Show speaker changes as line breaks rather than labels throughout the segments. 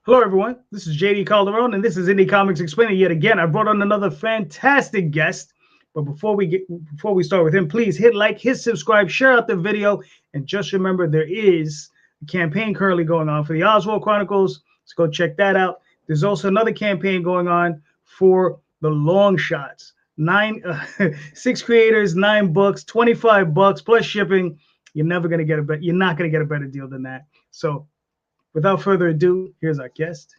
Hello, everyone. This is JD Calderon, and this is Indy Comics Explained. Yet again, I brought on another fantastic guest. But before we start with him, please hit like, hit subscribe, share out the video, and just remember there is a campaign currently going on for the Oswald Chronicles. Let's go check that out. There's also another campaign going on for the long shots. 6 creators, 9 books, $25 plus shipping. You're not gonna get a better deal than that. So, without further ado, here's our guest,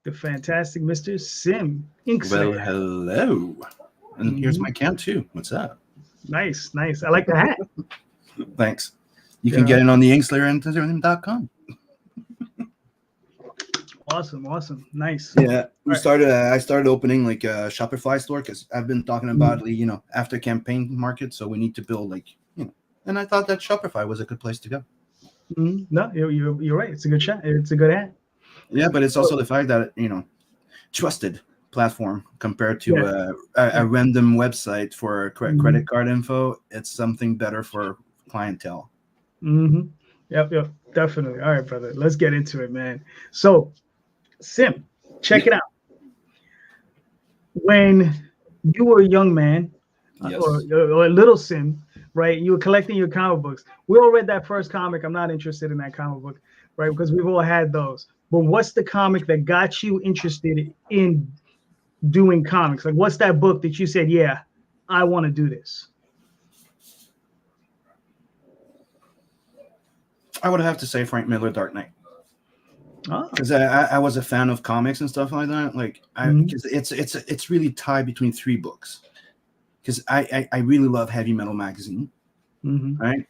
the fantastic Mr. Sim Inkslayer.
Well, hello. And here's my can too. What's up?
Nice. I like the hat.
Thanks. You can get it on the inkslayerinternet.com.
Awesome. Nice.
Yeah, I started opening like a Shopify store because I've been talking about after campaign market, so we need to build and I thought that Shopify was a good place to go.
No, you're right. It's a good shot. It's a good ad.
Yeah, but it's also the fact that trusted platform compared to a random website for credit card info. It's something better for clientele.
Yep, definitely. All right, brother. Let's get into it, man. So, Sim, check it out. When you were a young man, or a little Sim, right? You were collecting your comic books. We all read that first comic. I'm not interested in that comic book, right? Because we've all had those. But what's the comic that got you interested in doing comics? Like, what's that book that you said, yeah, I want to do this?
I would have to say Frank Miller, Dark Knight. Because
Oh.
I was a fan of comics and stuff like that. Like, because it's really tied between 3 books. Because I really love Heavy Metal magazine, right?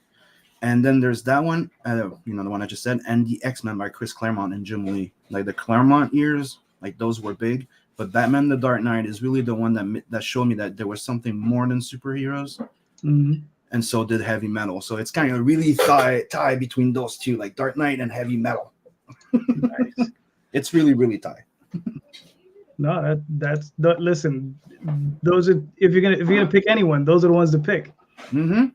And then there's that one, the one I just said, and the X-Men by Chris Claremont and Jim Lee. Like the Claremont years, like those were big. But Batman: The Dark Knight is really the one that showed me that there was something more than superheroes. And so did Heavy Metal. So it's kind of really tie between those two, like Dark Knight and Heavy Metal. Nice. It's really, really tied.
No, listen. Those are if you're gonna pick anyone, those are the ones to pick.
And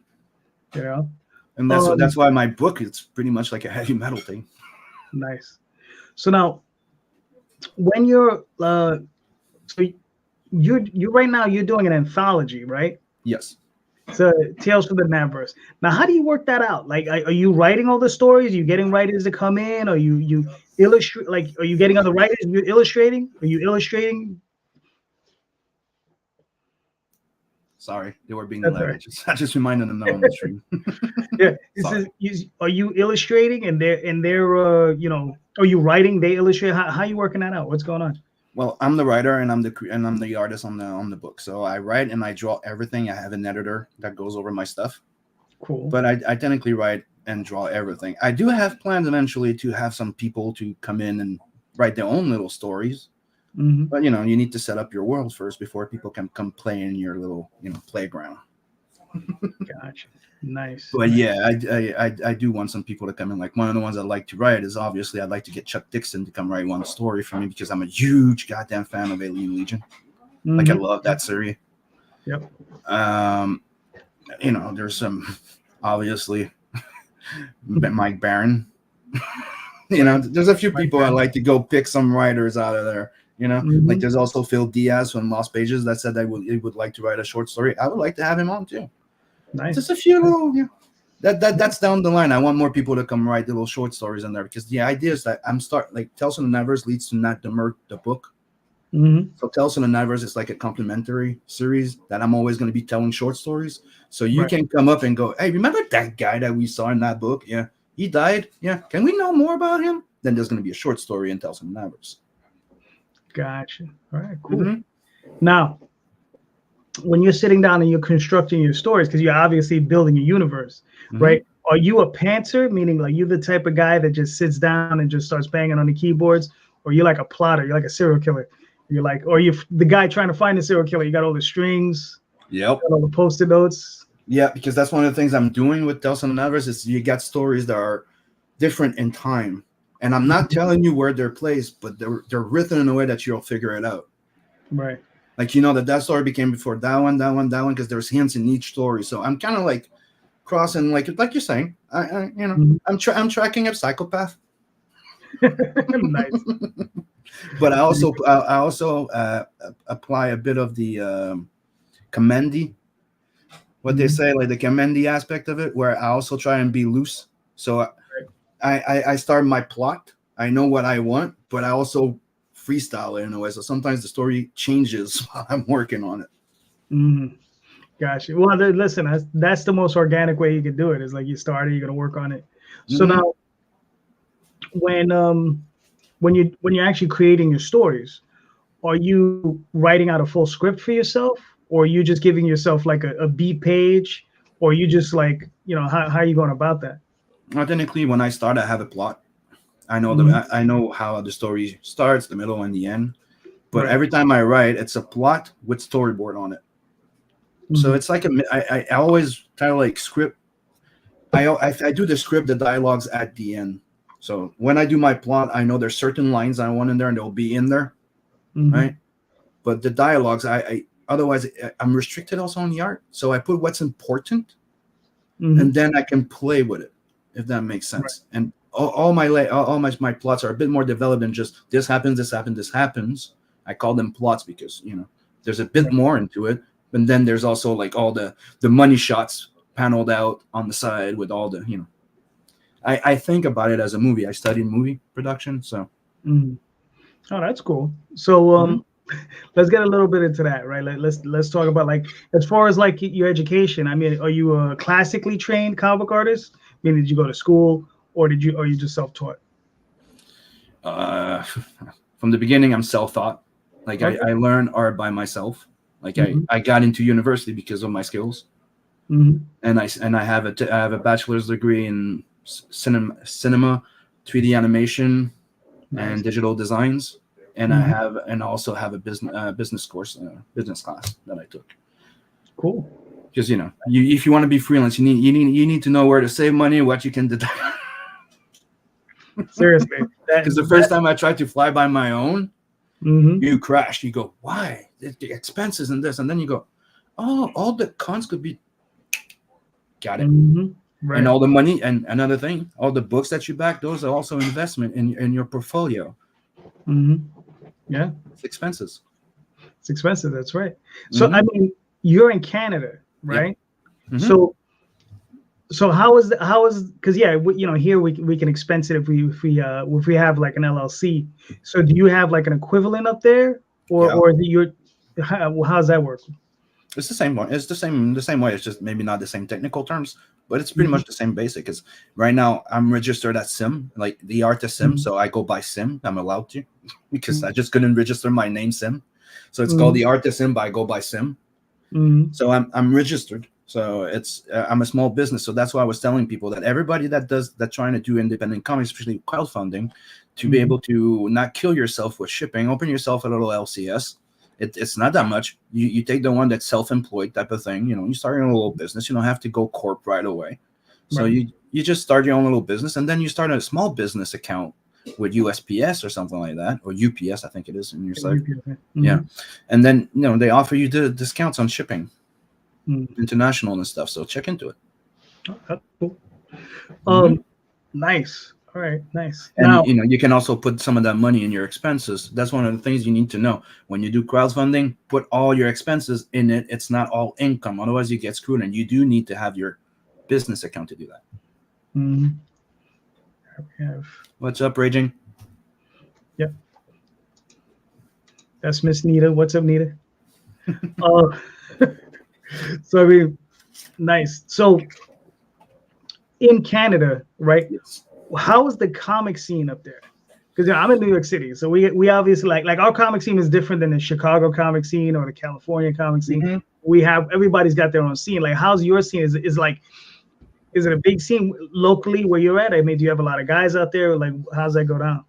that's why my book is pretty much like a Heavy Metal thing.
Nice. So now, when you're you right now you're doing an anthology, right?
Yes.
So Tales from the Navverse. Now, how do you work that out? Like, are you writing all the stories? Are you getting writers to come in? Are you illustrate? Like, are you getting other writers? Are you illustrating?
Sorry, they were being loud. I just reminded them that on the stream.
Are you illustrating and they're are you writing? They illustrate. How are you working that out? What's going on?
Well, I'm the writer and I'm the artist on the book. So I write and I draw everything. I have an editor that goes over my stuff.
Cool.
But I technically write and draw everything. I do have plans eventually to have some people to come in and write their own little stories. But you need to set up your world first before people can come play in your little playground.
Gotcha. Nice.
But yeah, I do want some people to come in. Like one of the ones I'd like to write is obviously I'd like to get Chuck Dixon to come write one story for me because I'm a huge goddamn fan of Alien Legion. Like I love that series.
Yep.
There's some obviously Mike Barron. There's a few people I like to go pick some writers out of there. Like there's also Phil Diaz from Lost Pages that said he would like to write a short story. I would like to have him on too.
Nice.
Just a few little, that's down the line. I want more people to come write little short stories in there because the idea is that Tales from the Navverse leads to not the book. So Tales from the Navverse is like a complimentary series that I'm always going to be telling short stories. So you can come up and go, hey, remember that guy that we saw in that book? Yeah, he died. Yeah, can we know more about him? Then there's going to be a short story in Tales from the Navverse.
Gotcha. All right, cool. Now, when you're sitting down and you're constructing your stories, because you're obviously building a universe, right? Are you a pantser, meaning like you're the type of guy that just sits down and just starts banging on the keyboards, or you're like a plotter, you're like a serial killer? You're like, or you're the guy trying to find the serial killer. You got all the strings,
yep,
all the Post-it notes.
Yeah, because that's one of the things I'm doing with Tales from the Navverse is you got stories that are different in time. And I'm not telling you where they're placed, but they're written in a way that you'll figure it out.
Right.
Like, that story became before that one, because there's hints in each story. So I'm kind of like crossing, like you're saying, I'm tracking a psychopath.
Nice.
But I also apply a bit of the commendy, what they say, like the commendy aspect of it, where I also try and be loose. So I start my plot. I know what I want, but I also freestyle it in a way. So sometimes the story changes while I'm working on it.
Mm-hmm. Gotcha. Well, listen, that's the most organic way you can do it. Is like you started, you're gonna work on it. So now, when you're actually creating your stories, are you writing out a full script for yourself, or are you just giving yourself like a B page, or are you just like, how are you going about that?
Technically, when I start, I have a plot. I know I know how the story starts, the middle, and the end. But every time I write, it's a plot with storyboard on it. So it's like I always try to like script. I do the script, the dialogues at the end. So when I do my plot, I know there's certain lines I want in there, and they'll be in there, right? But the dialogues, otherwise I'm restricted also on the art. So I put what's important, and then I can play with it, if that makes sense. Right. And all my plots are a bit more developed than just this happens, this happens, this happens. I call them plots because there's a bit more into it. And then there's also like all the money shots paneled out on the side with all the I think about it as a movie. I studied movie production, so.
Oh, that's cool. So let's get a little bit into that, right? Let's talk about like as far as like your education. I mean, are you a classically trained comic artist? I mean, did you go to school, or are you just self-taught?
From the beginning, I'm self-taught. Like I learned art by myself. Like I got into university because of my skills, and I have a bachelor's degree in cinema, 3D animation, and digital designs, and I also have a business course, business class that I took.
Cool.
Because if you want to be freelance, you need to know where to save money, what you can deduct.
Seriously,
because the first time I tried to fly by my own, you crash. You go, why? The expenses and this, and then you go, oh, all the cons could be. Got it. Right. And all the money, and another thing, all the books that you back, those are also investment in your portfolio.
Yeah,
it's expenses.
It's expensive. That's right. So I mean, you're in Canada, right? Yep. So how is because here we can expense it if we have like an LLC. So do you have like an equivalent up there, or how's that work?
It's the same one. It's the same way. It's just maybe not the same technical terms, but it's pretty much the same basic. Because right now I'm registered as Sim, like the artist Sim. So I go by Sim. I'm allowed to because I just couldn't register my name Sim. So it's called the artist Sim, but I go by Sim. So I'm registered. So it's I'm a small business. So that's why I was telling people that everybody that's trying to do independent comics, especially crowdfunding, to be able to not kill yourself with shipping, open yourself a little LCS. It's not that much. You take the one that's self-employed type of thing. You start your own little business. You don't have to go corp right away. So you just start your own little business, and then you start a small business account with USPS or something like that, or UPS, I think it is in your site. Yeah, and then they offer you the discounts on shipping, international and stuff. So check into it.
Cool. Nice. All right, nice.
And now, you can also put some of that money in your expenses. That's one of the things you need to know. When you do crowdfunding, put all your expenses in it. It's not all income. Otherwise, you get screwed, and you do need to have your business account to do that. What's up, Raging?
Yep. That's Miss Nita. What's up, Nita? So, I mean, nice. So, in Canada, right?
Yes.
How is the comic scene up there? Because I'm in New York City, so we obviously like our comic scene is different than the Chicago comic scene or the California comic scene. Everybody's got their own scene. Like, how's your scene? Is it a big scene locally where you're at? I mean, do you have a lot of guys out there? Like, how's that go down?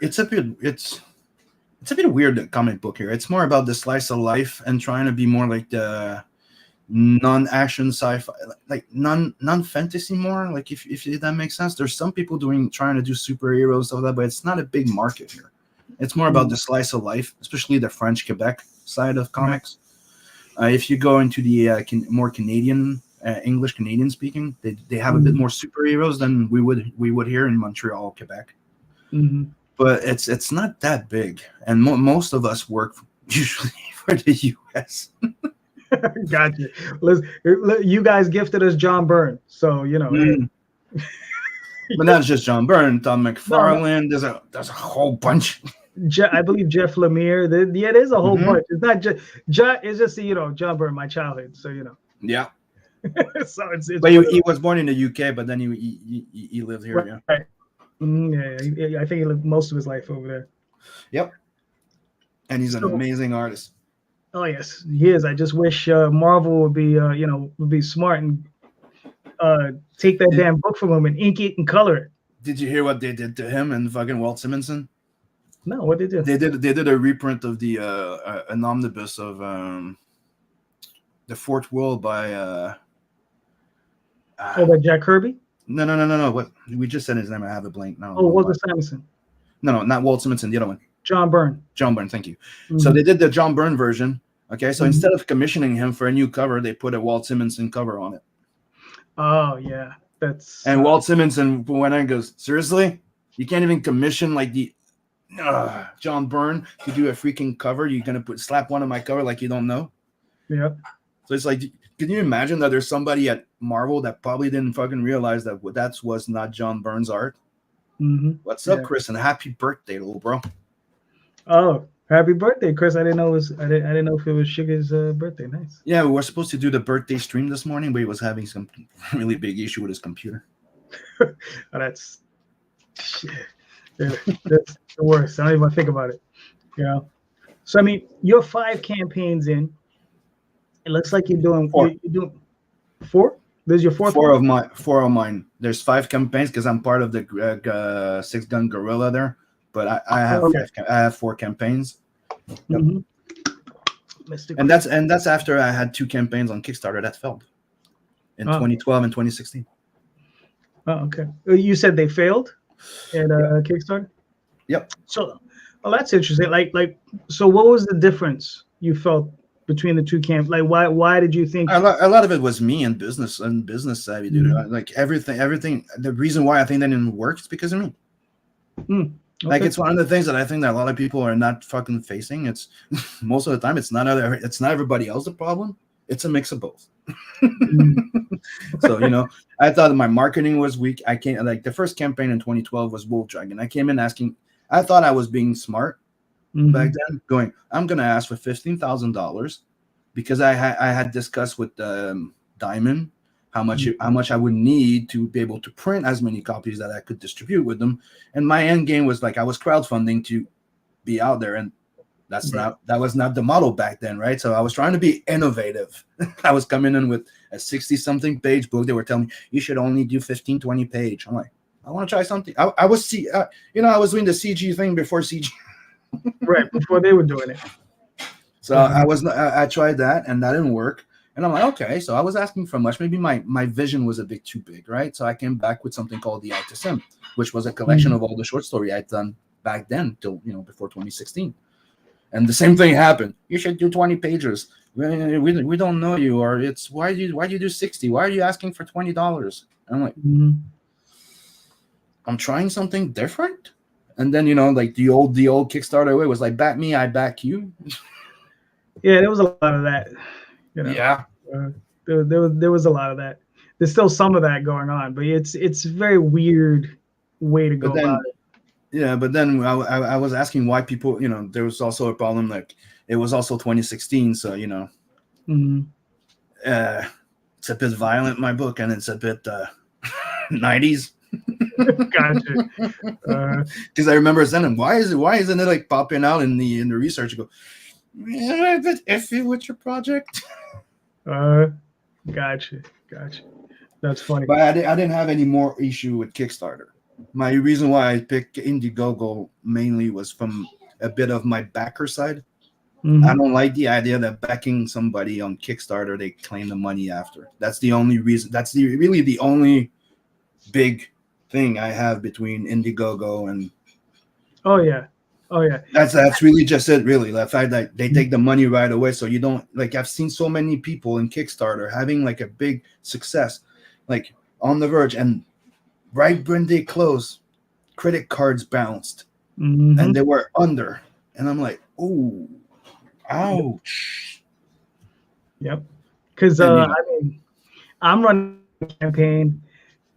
It's a bit weird, the comic book here. It's more about the slice of life and trying to be more like the non-action sci-fi, like non-fantasy more, like if that makes sense. There's some people trying to do superheroes stuff like that, but it's not a big market here. It's more about the slice of life, especially the French Quebec side of comics. If you go into the more Canadian English Canadian speaking. They have a bit more superheroes than we would here in Montreal, Quebec.
Mm-hmm.
But it's not that big, and most of us work usually for the U.S.
Gotcha. Listen, you guys gifted us John Byrne, so you know.
Mm. But not just John Byrne, Tom McFarlane.
No.
There's a whole bunch.
I believe Jeff Lemire. There's a whole bunch. It's not just it's just John Byrne, my childhood. So
Yeah.
So it's
but he was born in the UK, but then he lived here.
Right.
Yeah.
Yeah, I think he lived most of his life over there.
Yep. And he's an amazing artist.
Oh yes, he is. I just wish Marvel would be smart and take that damn book from him and ink it and color it.
Did you hear what they did to him and fucking Walt Simonson?
No, what they did?
They did a reprint of the an omnibus of the Fourth World by
by Jack Kirby?
No. What we just said his name. I have a blank now.
Oh, Walter Simonson.
No, not Walt Simonson. The other one.
John Byrne.
John Byrne. Thank you. Mm-hmm. So they did the John Byrne version. Okay, so instead of commissioning him for a new cover, they put a Walt Simonson cover on it.
Oh yeah, that's.
And Walt Simonson went in and goes, seriously, you can't even commission like the John Byrne to do a freaking cover. You're gonna slap one on my cover like you don't know.
Yeah.
So it's like, can you imagine that there's somebody at Marvel that probably didn't fucking realize that was not John Byrne's art?
Mm-hmm.
What's up, Chris? And happy birthday, little bro.
Oh, happy birthday, Chris! I didn't know if it was Sugar's birthday. Nice.
Yeah, we were supposed to do the birthday stream this morning, but he was having some really big issue with his computer.
That's the worst. I don't even think about it. So I mean, you're 5 campaigns in. It looks like you're doing 4. You're doing 4. There's your 4th.
4 of mine. There's 5 campaigns because I'm part of the 6 Gun Guerrilla there. But I have 4 campaigns. Yep.
Mm-hmm.
And that's after I had 2 campaigns on Kickstarter that failed in 2012 and 2016.
Oh, okay. You said they failed at Kickstarter?
Yep.
So, that's interesting. Like, so what was the difference you felt between the 2 camps? Like, why did you think?
A lot of it was me and business savvy, dude. Mm-hmm. Like everything. The reason why I think that didn't work is because of me.
Okay.
Like, it's one of the things that I think that a lot of people are not fucking facing. It's most of the time it's not everybody else the problem. It's a mix of both. So I thought that my marketing was weak. I came like the first campaign in 2012 was Wolf Dragon. I came in asking. I thought I was being smart back then, going, I'm gonna ask for $15,000 because I had discussed with Diamond how much I would need to be able to print as many copies that I could distribute with them. And my end game was like I was crowdfunding to be out there, and that was not the model back then, right? So I was trying to be innovative. I was coming in with a 60-something page book. They were telling me you should only do 15, 20 page. I'm like, I want to try something. I was doing the CG thing before CG.
Right, before they were doing it.
So I tried that, and that didn't work. And I'm like, okay, so I was asking for much. Maybe my vision was a bit too big, right? So I came back with something called the Eye to Sim, which was a collection of all the short story I'd done back then till before 2016. And the same thing happened. You should do 20 pages. We don't know you, or it's why do you do 60? Why are you asking for $20? And I'm like, I'm trying something different. And then like the old Kickstarter way was like, back me, I back you.
Yeah, there was a lot of that.
Yeah,
there was a lot of that. There's still some of that going on, but it's a very weird way to go about it.
Yeah, but then I was asking why people, there was also a problem. Like it was also 2016, so it's a bit violent, my book, and it's a bit 90s.
Gotcha.
Because I remember saying, why isn't it like popping out in the research? You go, yeah, a bit iffy with your project.
Gotcha. That's funny.
But I didn't have any more issue with Kickstarter. My reason why I picked Indiegogo mainly was from a bit of my backer side. I don't like the idea that backing somebody on Kickstarter, they claim the money after. That's the only reason. That's really the only big thing I have between Indiegogo and.
Oh yeah. Oh yeah.
That's really just it. Really, the fact that they take the money right away, so you don't like. I've seen so many people in Kickstarter having like a big success, like on the verge, and right when they close, credit cards bounced, and they were under, and I'm like, oh, ouch.
Yep. Because I mean, I'm running a campaign.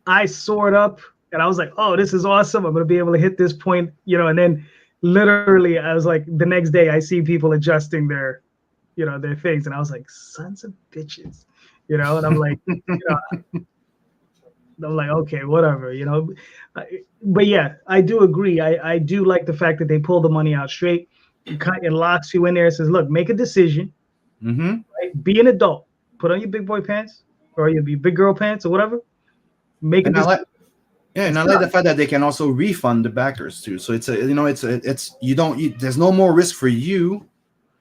I soared up, and I was like, oh, this is awesome. I'm gonna be able to hit this point, and then literally I was like, the next day I see people adjusting their their things, and I was like, sons of bitches, and I'm like, I'm like, okay, whatever, but yeah, I do agree. I do like the fact that they pull the money out straight. It locks you in there and says, look, make a decision, right? Be an adult, put on your big boy pants or your big girl pants or whatever, make a decision.
And I like the fact that they can also refund the backers too. So it's there's no more risk for you,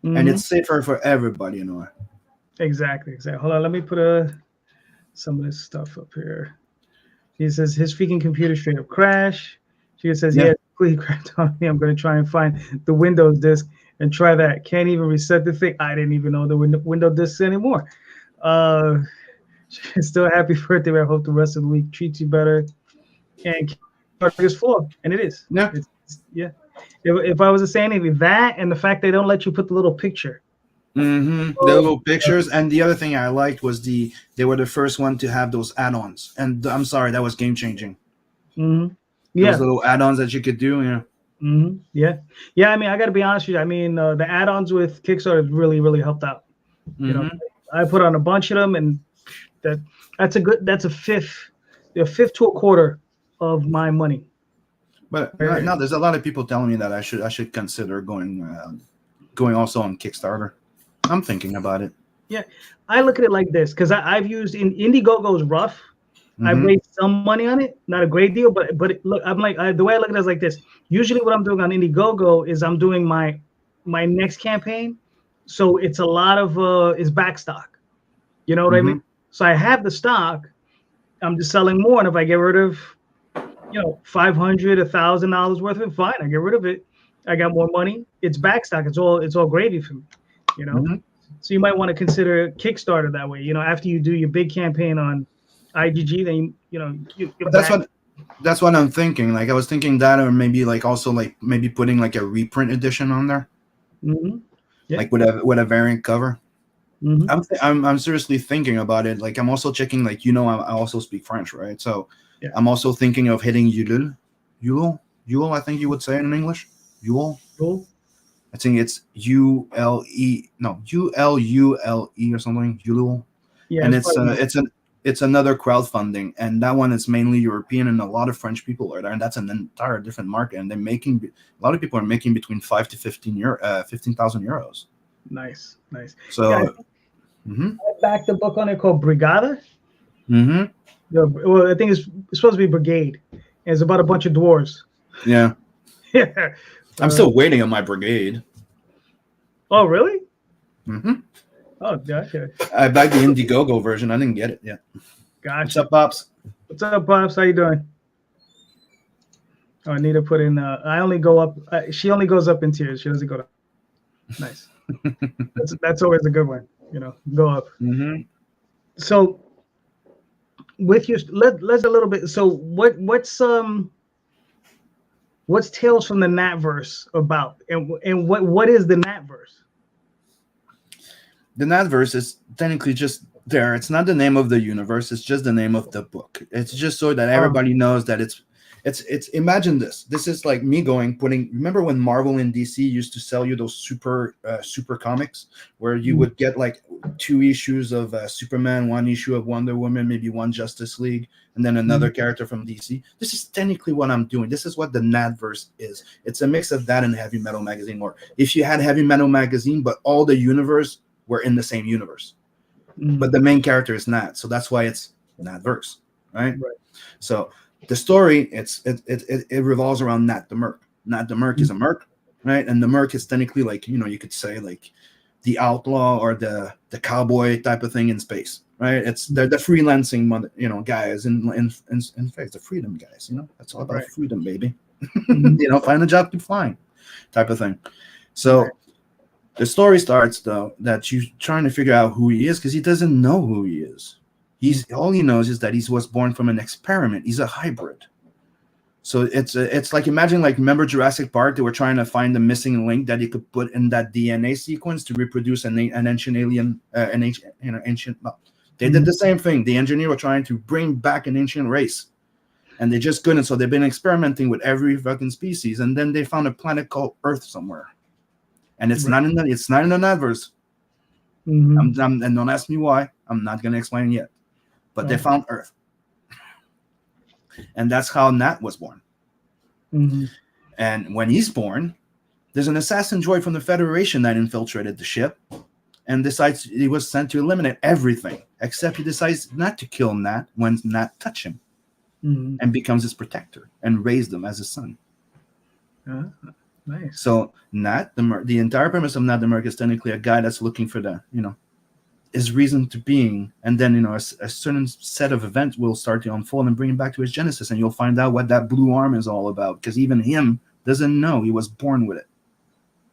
and it's safer for everybody,
Exactly. Hold on, let me put some of this stuff up here. He says his freaking computer straight up crash. She says, yeah, completely cracked on me. I'm going to try and find the Windows disk and try that. Can't even reset the thing. I didn't even know there were window disks anymore. Still happy birthday. I hope the rest of the week treats you better. And is flawed, and it is.
Yeah.
If I was to say anything, that and the fact they don't let you put the little picture.
The little pictures, and the other thing I liked was they were the first one to have those add-ons, and I'm sorry, that was game changing.
Yeah,
those little add-ons that you could do.
Yeah. I mean, I got to be honest with you. I mean, the add-ons with Kickstarter really helped out. I put on a bunch of them, and that's a fifth to a quarter of my money.
But right now, there's a lot of people telling me that I should consider going also on Kickstarter. I'm thinking about it.
Yeah, I look at it like this because I've used Indiegogo is rough. I've raised some money on it, not a great deal, but look, I'm like the way I look at it is like this. Usually, what I'm doing on Indiegogo is I'm doing my next campaign, so it's a lot of it's back stock. You know what I mean? So I have the stock. I'm just selling more, and if I get rid of $500, $1,000 worth of it, fine. I get rid of it. I got more money. It's back stock. It's all gravy for me. So you might want to consider Kickstarter that way. After you do your big campaign on IGG, then
that's what I'm thinking. Like I was thinking that, or maybe maybe putting like a reprint edition on there, like with a variant cover. I'm seriously thinking about it. Like I'm also checking. Like I also speak French, right? So I'm also thinking of hitting Ulule. I think you would say it in English. Ulule. I think it's Ulule or something. Ulule. Yeah, and it's another crowdfunding, and that one is mainly European, and a lot of French people are there, and that's an entire different market. And a lot of people are making between 5 to 15,000 euros.
Nice.
So,
I backed a book on it called Brigada. Well, I think it's supposed to be Brigade, and it's about a bunch of dwarves.
Yeah. I'm still waiting on my Brigade.
Oh, really?
Oh, gotcha. I backed the Indiegogo version. I didn't get it yet.
Gotcha.
What's up, Pops?
How you doing? Oh, Nita put in. I only go up. She only goes up in tiers. She doesn't go down. Nice. that's always a good one. Go up. So, with your let's a little bit. So, what's Tales from the Natverse about, and what is the Natverse?
The Natverse is technically just there. It's not the name of the universe. It's just the name of the book. It's just so that everybody knows that it's imagine this. This is like me remember when Marvel and DC used to sell you those super comics where you would get like 2 issues of Superman, 1 issue of Wonder Woman, maybe 1 Justice League, and then another character from DC. This is technically what I'm doing. This is what the Natverse is. It's a mix of that and Heavy Metal Magazine. Or if you had Heavy Metal Magazine, but all the universe were in the same universe. But the main character is Nat, so that's why it's Natverse, right? So the story it revolves around Nat the Merc. Nat the Merc is a merc, right? And the merc is technically like you could say like the outlaw or the cowboy type of thing in space, right? It's the freelancing guys in space, the freedom guys. That's all about freedom, baby. Find a job, keep flying. type of thing. So the story starts though that you're trying to figure out who he is because he doesn't know who he is. All he knows is that he was born from an experiment. He's a hybrid. So it's like, imagine, like, remember Jurassic Park? They were trying to find the missing link that you could put in that DNA sequence to reproduce an ancient alien, ancient. Well, they did the same thing. The engineer were trying to bring back an ancient race, and they just couldn't. So they've been experimenting with every fucking species, and then they found a planet called Earth somewhere, and it's not in the Navverse. And don't ask me why. I'm not gonna explain it yet, but they found Earth. And that's how Nat was born. And when he's born, there's an assassin droid from the Federation that infiltrated the ship and decides he was sent to eliminate everything, except he decides not to kill Nat when Nat touch him and becomes his protector and raised him as his son.
Nice.
So Nat, the entire premise of Nat the Merc is technically a guy that's looking for his reason to being, and then a certain set of events will start to unfold and bring him back to his genesis, and you'll find out what that blue arm is all about, because even him doesn't know he was born with it.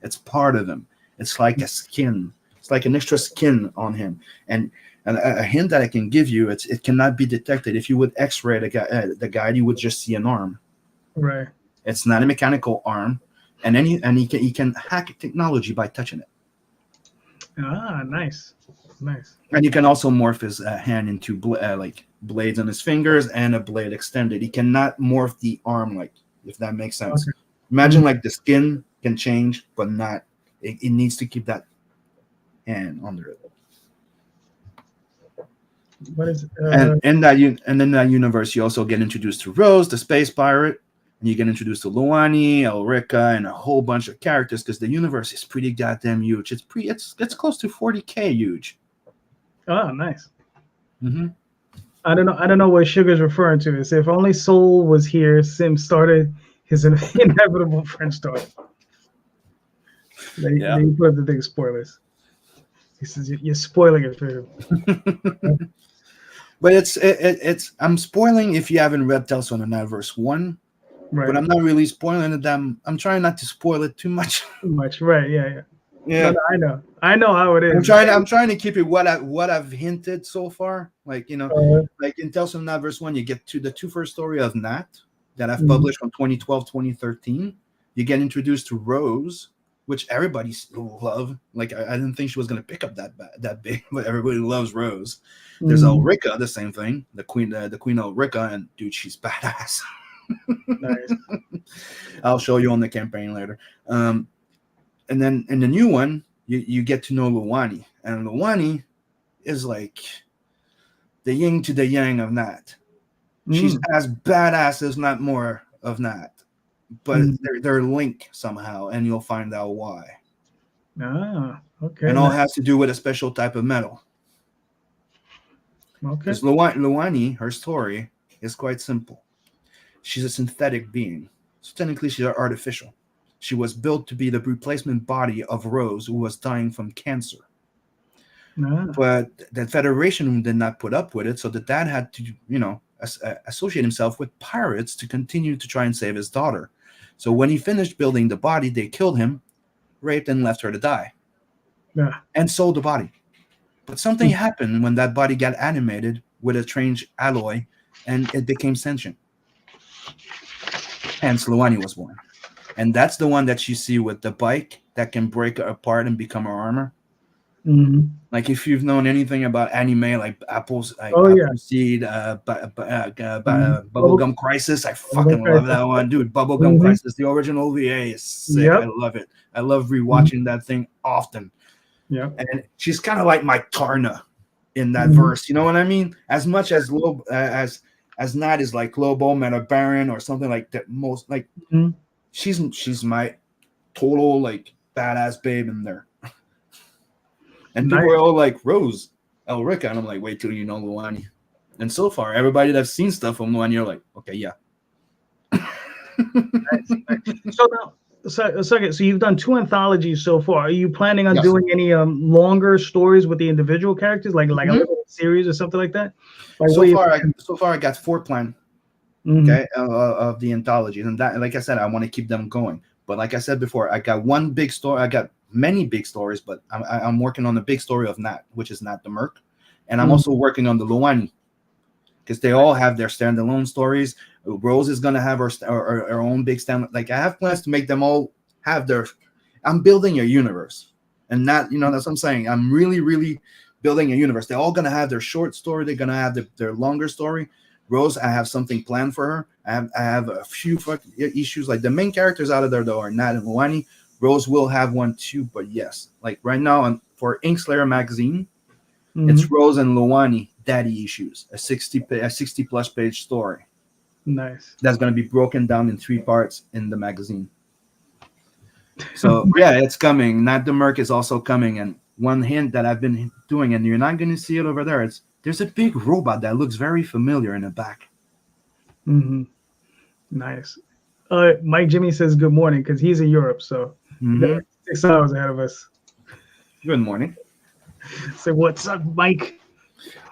It's part of him. It's like a skin. It's like an extra skin on him. And a hint that I can give you, it cannot be detected. If you would X-ray the guy, you would just see an arm.
Right.
It's not a mechanical arm, and he can hack technology by touching it.
Nice.
And you can also morph his hand into like blades on his fingers and a blade extended. He cannot morph the arm, like, if that makes sense. Okay. Imagine like the skin can change, but not. It needs to keep that hand under it.
What is?
And in that universe, you also get introduced to Rose, the space pirate, and you get introduced to Luani, Elrica, and a whole bunch of characters because the universe is pretty goddamn huge. It's close to 40K huge.
Oh, nice. I don't know what Sugar's referring to. It's if only Soul was here, Sim started his inevitable French story. They put the big spoilers. He says you're spoiling it for him.
But it's I'm spoiling if you haven't read Tales from the Nightverse 1. Right. But I'm not really spoiling it. I'm trying not to spoil it too much.
Right? Yeah. No, I know how it is.
I'm trying to keep it what I've hinted so far. Like like in Tales from Nat verse 1, you get to the first story of Nat that I've published from 2012, 2013. You get introduced to Rose, which everybody love. Like I didn't think she was gonna pick up that big, but everybody loves Rose. There's Elrica, the same thing. The queen Elrica, and dude, she's badass. Nice. I'll show you on the campaign later. And then in the new one, you get to know Luani. And Luani is like the yin to the yang of Nat. She's as badass as not more of Nat. But they're linked somehow, and you'll find out why. Okay. And all has to do with a special type of metal. Okay. Because Luani, her story is quite simple. She's a synthetic being. So technically, she's artificial. She was built to be the replacement body of Rose, who was dying from cancer. But the Federation did not put up with it, so the dad had to, associate himself with pirates to continue to try and save his daughter. So when he finished building the body, they killed him, raped, and left her to die. And sold the body. But something happened when that body got animated with a strange alloy, and it became sentient. Hence, Luani was born. And that's the one that you see with the bike that can break her apart and become her armor. Like if you've known anything about anime, like Apple Seed, Bubblegum Crisis, I fucking love that one, dude. Bubblegum Crisis, the original OVA is sick. I love it. I love rewatching that thing often. Yeah, and she's kind of like my Karna in that verse. You know what I mean? As much as Nat is like Lobo, Meta Baron, or something like that. Most like. She's my total like badass babe in there. And people are all like Rose, Elrica, and I'm like, wait till you know Luani. And so far, everybody that's seen stuff from Luani, you're like, okay, yeah.
Nice. So you've done 2 anthologies so far. Are you planning on doing any longer stories with the individual characters, like a little series or something like that?
So far, I got 4 planned. Okay, of the anthologies, and that, like I said, I want to keep them going. But like I said before, I got one big story. I got many big stories, but I'm working on the big story of Nat, which is Nat the Merc. And I'm also working on the Luani, because they all have their standalone stories. Rose is going to have her own big stand. Like, I have plans to make them all have their, I'm building a universe. And that's what I'm saying. I'm really, really building a universe. They're all going to have their short story. They're going to have their longer story. Rose, I have something planned for her. I have a few issues. Like, the main characters out of there, though, are Nat and Luani. Rose will have one, too. But yes, like right now for Inkslayer magazine, it's Rose and Luani daddy issues, a 60 plus page story.
Nice.
That's going to be broken down in 3 parts in the magazine. So yeah, it's coming. Nat the Merc is also coming. And one hint that I've been doing, and you're not going to see it over there, there's a big robot that looks very familiar in the back.
Nice. Mike Jimmy says good morning because he's in Europe, so they're 6 hours ahead of us.
Good morning.
So what's up, Mike?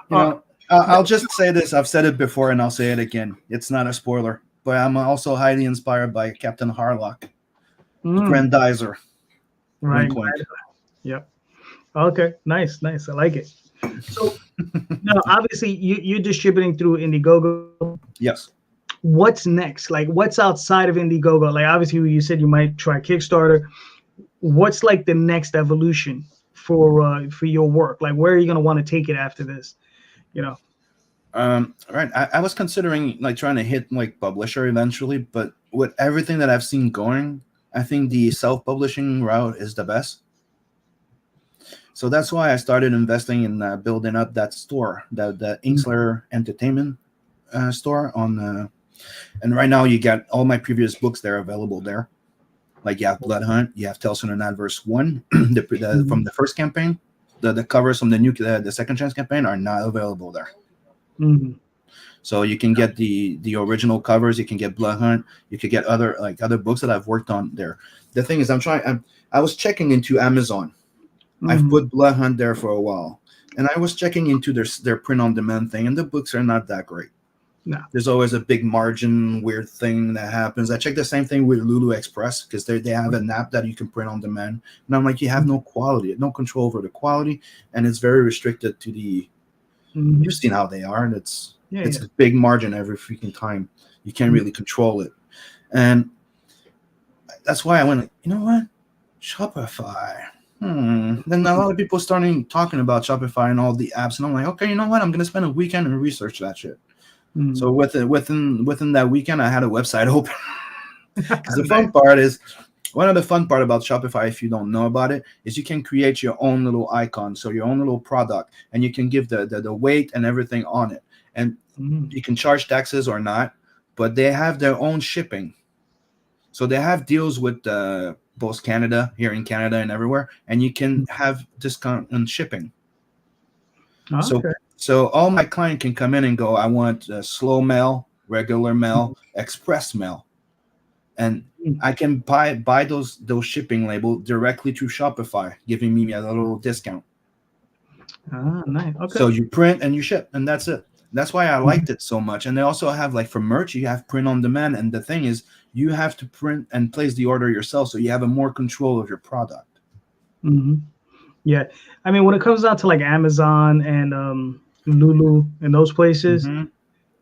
I'll just say this. I've said it before, and I'll say it again. It's not a spoiler, but I'm also highly inspired by Captain Harlock, Grandizer.
Right. Yep. Okay. Nice. I like it. So now, obviously, you're distributing through Indiegogo.
Yes.
What's next? Like, what's outside of Indiegogo? Like, obviously, you said you might try Kickstarter. What's like the next evolution for your work? Like, where are you going to want to take it after this?
Right. I was considering like trying to hit like publisher eventually, but with everything that I've seen going, I think the self-publishing route is the best. So that's why I started investing in building up that store, the Inkslayer Entertainment store on. And right now you got all my previous books there available there. Like you have Blood Hunt, you have Tales from the Adverse 1, from the first campaign. The covers from the Second Chance campaign are not available there. So you can get the original covers. You can get Blood Hunt. You could get other books that I've worked on there. The thing is, I was checking into Amazon. I've put Blood Hunt there for a while, and I was checking into their print on demand thing, and the books are not that great.
No,
there's always a big margin weird thing that happens. I checked the same thing with Lulu Express because they have an app that you can print on demand, and I'm like, you have no quality, no control over the quality, and it's very restricted to the. You've seen how they are, and it's a big margin every freaking time. You can't really control it, and that's why I went, you know what, Shopify. Then a lot of people starting talking about Shopify and all the apps, and I'm like, okay, you know what, I'm gonna spend a weekend and research that shit. So within that weekend, I had a website open. Because the fun part is, one of the fun part about Shopify, if you don't know about it, is you can create your own little icon, so your own little product, and you can give the weight and everything on it, and you can charge taxes or not, but they have their own shipping. So they have deals with both Canada, here in Canada and everywhere, and you can have discount on shipping. Okay. So all my client can come in and go, I want slow mail, regular mail, express mail. And I can buy those shipping labels directly through Shopify, giving me a little discount.
Nice. Okay.
So you print and you ship, and that's it. That's why I liked it so much. And they also have, like, for merch, you have print on demand. And the thing is, you have to print and place the order yourself, so you have a more control of your product.
Yeah. I mean, when it comes down to like Amazon and Lulu and those places,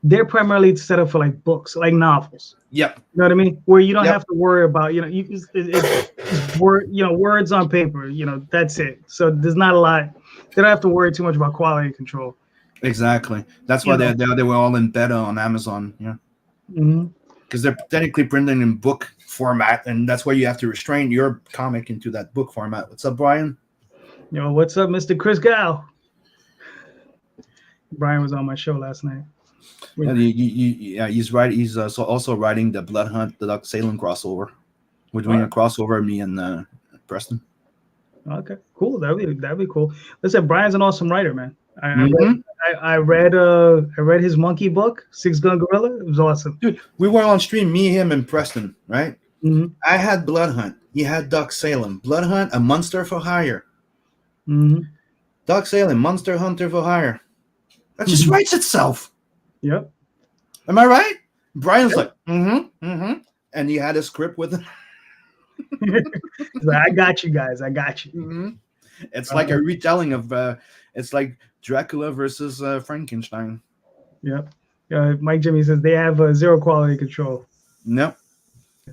they're primarily set up for like books, like novels.
Yep.
You know what I mean? Where you don't have to worry about, it's words on paper, that's it. So there's not a lot. They don't have to worry too much about quality control.
Exactly. That's why they were all in beta on Amazon. Yeah. Because they're technically printing in book format, and that's why you have to restrain your comic into that book format. What's up, Brian?
What's up, Mr. Chris Gow? Brian was on my show last night.
And he's right. He's also writing the Blood Hunt, the Doc Salem crossover. We're doing a crossover, me and Preston.
Okay, cool. That'd be cool. Listen, Brian's an awesome writer, man. I read his monkey book, 6 Gun Gorilla. It was awesome.
Dude, we were on stream, me, him, and Preston, right? I had Blood Hunt. He had Doc Salem. Blood Hunt, a monster for hire. Doc Salem, monster hunter for hire. That just writes itself.
Yep.
Am I right? Brian's like, and he had a script with him.
He's like, I got you guys. I got you.
Mm-hmm. It's like a retelling of it's like Dracula versus Frankenstein.
Yep. Mike Jimmy says they have zero quality control.
Nope.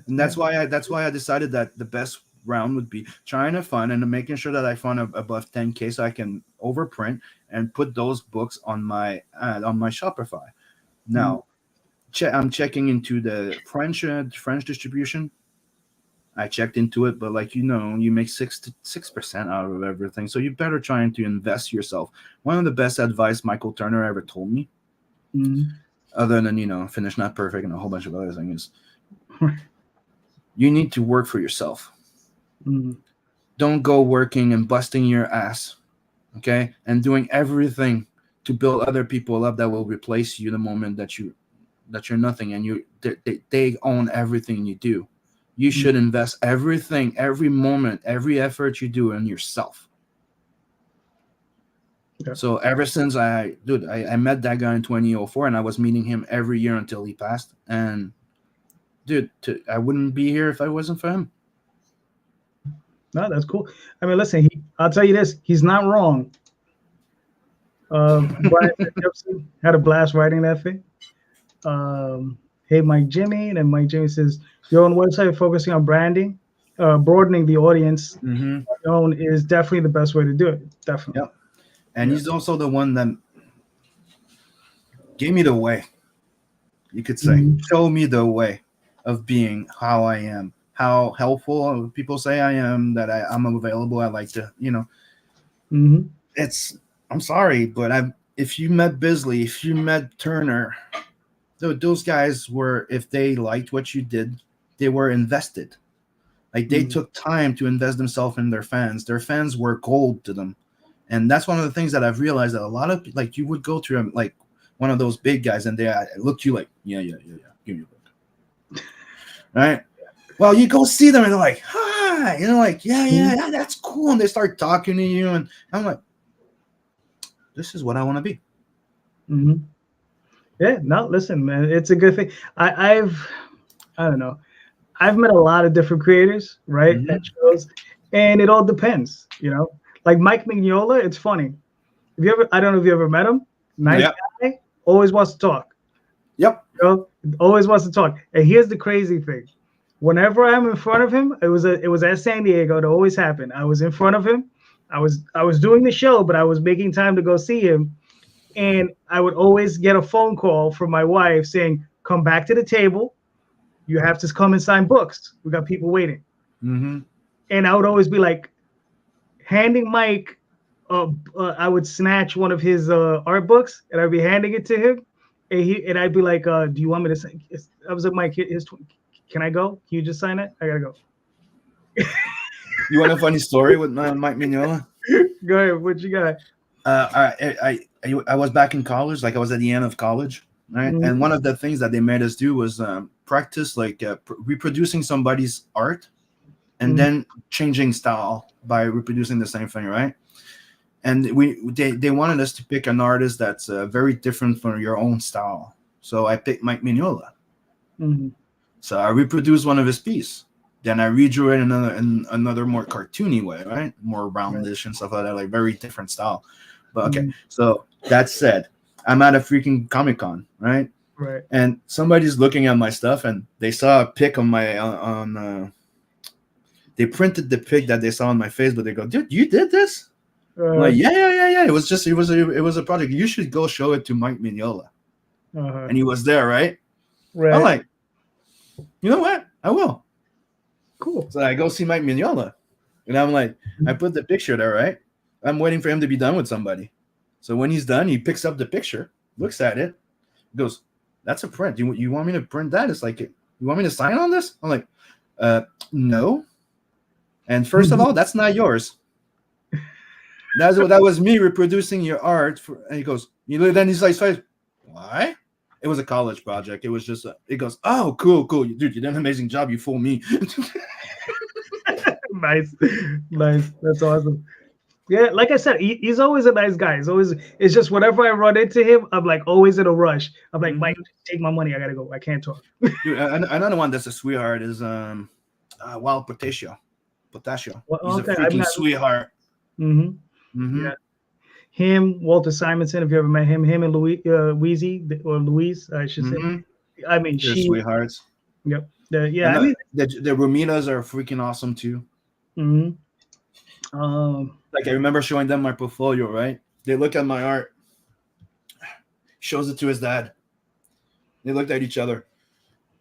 And that's why I decided that the best round would be trying to fund and making sure that I fund above 10K so I can overprint and put those books on my Shopify. Now, I'm checking into the French distribution. I checked into it, but like you make 6% out of everything, so you better try to invest yourself. One of the best advice Michael Turner ever told me, other than Finish Not Perfect and a whole bunch of other things, you need to work for yourself. Don't go working and busting your ass, okay, and doing everything to build other people up that will replace you the moment that you're nothing and they own everything you do. You should invest everything, every moment, every effort you do in yourself. Yeah. So ever since I met that guy in 2004, and I was meeting him every year until he passed. And dude, I wouldn't be here if I wasn't for him.
No, that's cool. I mean, listen, I'll tell you this: he's not wrong. Brian had a blast writing that thing. Hey, Mike Jimmy, and Mike Jimmy says your own website focusing on branding, broadening the audience. Your own is definitely the best way to do it. Definitely.
Yep. And he's also the one that gave me the way. You could say, show me the way of being how I am, how helpful people say I am, that I'm available. I like to, I'm sorry, but if you met Bisley, if you met Turner, those guys were, if they liked what you did, they were invested. Like they took time to invest themselves in their fans. Their fans were gold to them. And that's one of the things that I've realized, that a lot of, like, you would go to like one of those big guys and they look to you like, yeah, give me a book. Right? Well, you go see them and they're like, hi, like, yeah, that's cool. And they start talking to you. And I'm like, this is what I want to be.
Yeah, no, listen, man, it's a good thing. I don't know. I've met a lot of different creators, right? At shows, and it all depends, Like Mike Mignola, it's funny. I don't know if you ever met him. Nice guy, always wants to talk.
Yep.
Always wants to talk. And here's the crazy thing. Whenever I'm in front of him, it was at San Diego. It always happened. I was in front of him. I was doing the show, but I was making time to go see him. And I would always get a phone call from my wife saying, come back to the table. You have to come and sign books. We got people waiting. And I would always be like, handing Mike, I would snatch one of his art books, and I'd be handing it to him. And I'd be like, do you want me to sign? I was like, Mike, can I go? Can you just sign it? I got to go.
You want a funny story with Mike Mignola?
Go ahead. What you got?
I was back in college, like I was at the end of college, right? And one of the things that they made us do was practice like reproducing somebody's art and then changing style by reproducing the same thing, right? And they wanted us to pick an artist that's very different from your own style. So I picked Mike Mignola. So I reproduced one of his pieces. Then I redrew it in another more cartoony way, right? More roundish and stuff like that, like very different style. But okay, so that said, I'm at a freaking Comic-Con, right?
Right. And
somebody's looking at my stuff and they saw a pic on my they printed the pic that they saw on my face, but they go, dude, you did this? I'm like, yeah. It was a project. You should go show it to Mike Mignola. And he was there, right? I'm like, you know what? I will.
Cool.
So I go see Mike Mignola, and I'm like, I put the picture there, right? I'm waiting for him to be done with somebody. So when he's done, he picks up the picture, looks at it, goes, that's a print. You want me to print that? It's like, you want me to sign on this? I'm like, no. And first of all, that's not yours. That was me reproducing your art. And he goes, then he's like, why? It was a college project. It was just, it goes, oh, cool. Dude, you did an amazing job. You fooled me.
Nice. That's awesome. Yeah, like I said, he's always a nice guy. It's just whenever I run into him, I'm like always in a rush. I'm like, Mike, take my money. I gotta go. I can't talk.
Dude, another one that's a sweetheart is Wild Pothier. Pothier.
Well,
He's
okay,
a freaking sweetheart.
Him, Walter Simonson. If you ever met him, and Louise, or Louise, I should say. I mean,
they're sweethearts.
Yep.
I mean, the Romitas are freaking awesome too. Like I remember showing them my portfolio, right? They look at my art, shows it to his dad. They looked at each other.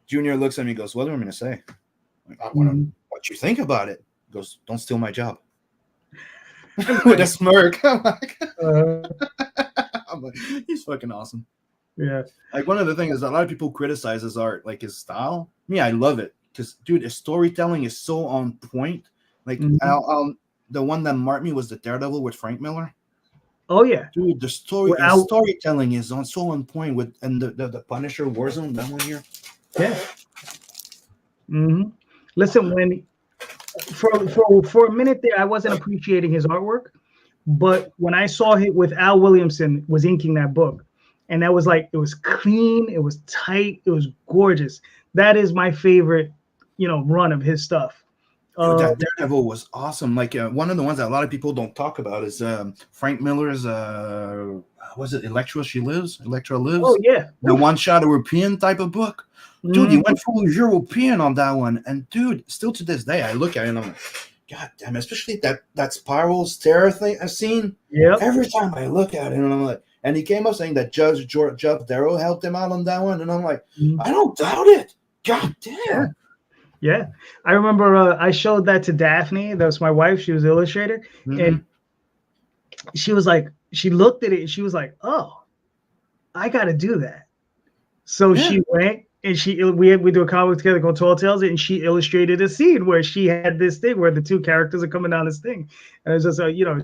Junior looks at me, goes, "What do you want me to say?" Like, I want to. What you think about it? He goes, "Don't steal my job." With a smirk. I'm like, he's fucking awesome.
Yeah.
Like one of the things is a lot of people criticize his art, like his style. Me, I love it because, dude, his storytelling is so on point. Like, the one that marked me was the Daredevil with Frank Miller.
Oh yeah,
dude, the storytelling is so on point with the Punisher Warzone, that one here.
Yeah. Listen, when for a minute there, I wasn't appreciating his artwork, but when I saw him with Al Williamson was inking that book, and that was like, it was clean, it was tight, it was gorgeous. That is my favorite, run of his stuff.
Dude, that Daredevil was awesome. Like one of the ones that a lot of people don't talk about is Frank Miller's was it Electra Lives?
Oh yeah,
the one-shot European type of book. Dude, he went full European on that one, and dude, still to this day, I look at it and I'm like, God damn, especially that spiral stair thing I've seen.
Yeah.
Every time I look at it, and I'm like, and he came up saying that Judge Darrow helped him out on that one, and I'm like, I don't doubt it. God damn.
Yeah, I remember I showed that to Daphne. That was my wife. She was the illustrator, and she was like, she looked at it and she was like, "Oh, I got to do that." So she went and we do a comic together called Tall Tales, and she illustrated a scene where she had this thing where the two characters are coming down this thing, and it was just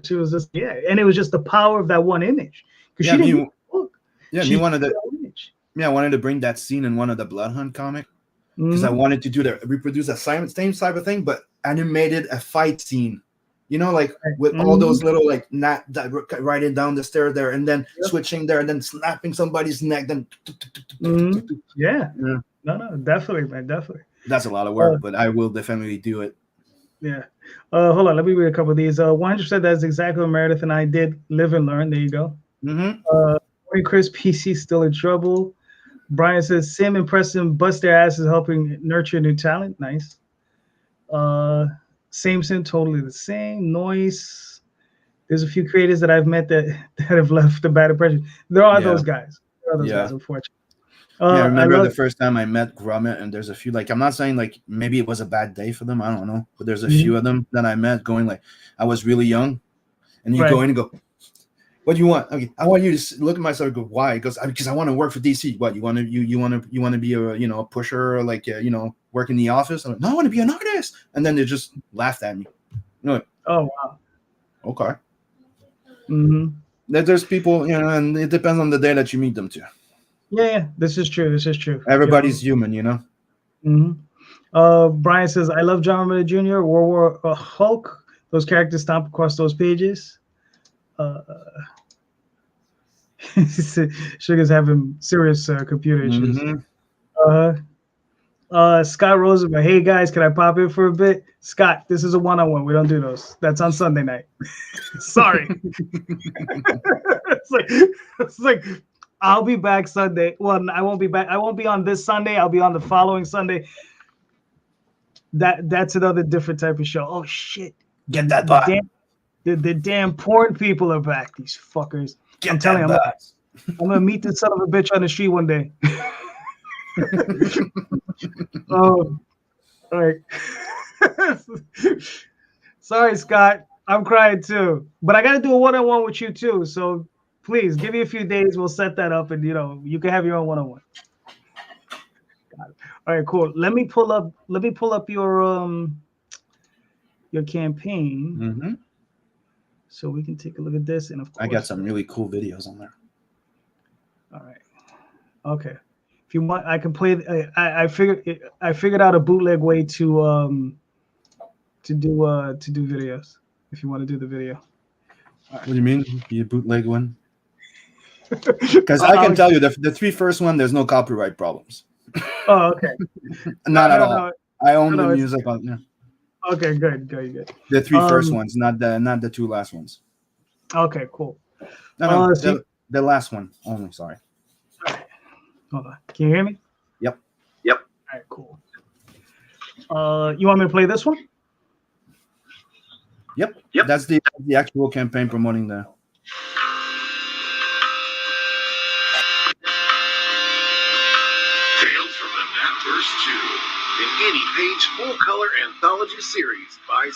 she was just and it was just the power of that one image because she didn't.
I wanted to bring that scene in one of the Blood Hunt comics. Because I wanted to reproduce a same type of thing, but animated a fight scene, like with all those little riding down the stair there, and then switching there, and then snapping somebody's neck, then
no, definitely, man, definitely.
That's a lot of work, but I will definitely do it.
Yeah. Hold on, let me read a couple of these. 100%. That's exactly what Meredith and I did live and learn. There you go. Chris, PC still in trouble. Brian says, Sim and Preston bust their asses helping nurture new talent. Nice. Sameson, totally the same. Noise. There's a few creators that I've met that have left a bad impression. There are those guys. Guys, unfortunately.
I remember the first time I met Gromit, and there's a few, I'm not saying maybe it was a bad day for them. I don't know. But there's a few of them that I met going I was really young. And you go in and go, what do you want? Okay, I want you to look at myself and go, why? Because I want to work for DC. What, you want to be a pusher, or work in the office? I'm like, no, I want to be an artist. And then they just laughed at me. Oh
wow.
Okay. There's people, and it depends on the day that you meet them too.
Yeah, this is true.
Everybody's human,
Brian says, I love John Romita Jr., World War Hulk. Those characters stomp across those pages. Sugar's having serious computer issues. Scott Rosenberg, hey guys, can I pop in for a bit? Scott, this is a one-on-one. We don't do those. That's on Sunday night. Sorry. it's like I'll be back Sunday. Well, I won't be back. I won't be on this Sunday. I'll be on the following Sunday. That's another different type of show. Oh shit!
Get that back.
The damn porn people are back. These fuckers. I'm telling you, I'm gonna meet this son of a bitch on the street one day. All right. Sorry, Scott. I'm crying too, but I got to do a one-on-one with you too. So please give me a few days. We'll set that up, and you can have your own one-on-one. Got it. All right, cool. Let me pull up your campaign, so we can take a look at this. And of course,
I got some really cool videos on there.
All right. Okay. If you want, I can play. I figured out a bootleg way to do videos. If you want to do the video.
What do you mean? Be a bootleg one? Because I can tell you the three first one, there's no copyright problems.
Oh, okay.
Not at all. I own the music on. Yeah.
Okay, good.
The 3 first ones, not the 2 last ones.
Okay, cool.
No, the last one only. Sorry.
All right. Hold on. Can you hear me?
Yep.
All right, cool. You want me to play this one?
Yep. That's the actual campaign promoting the.
Tales from the Mapverse 2, an 80-page full-color anthology series by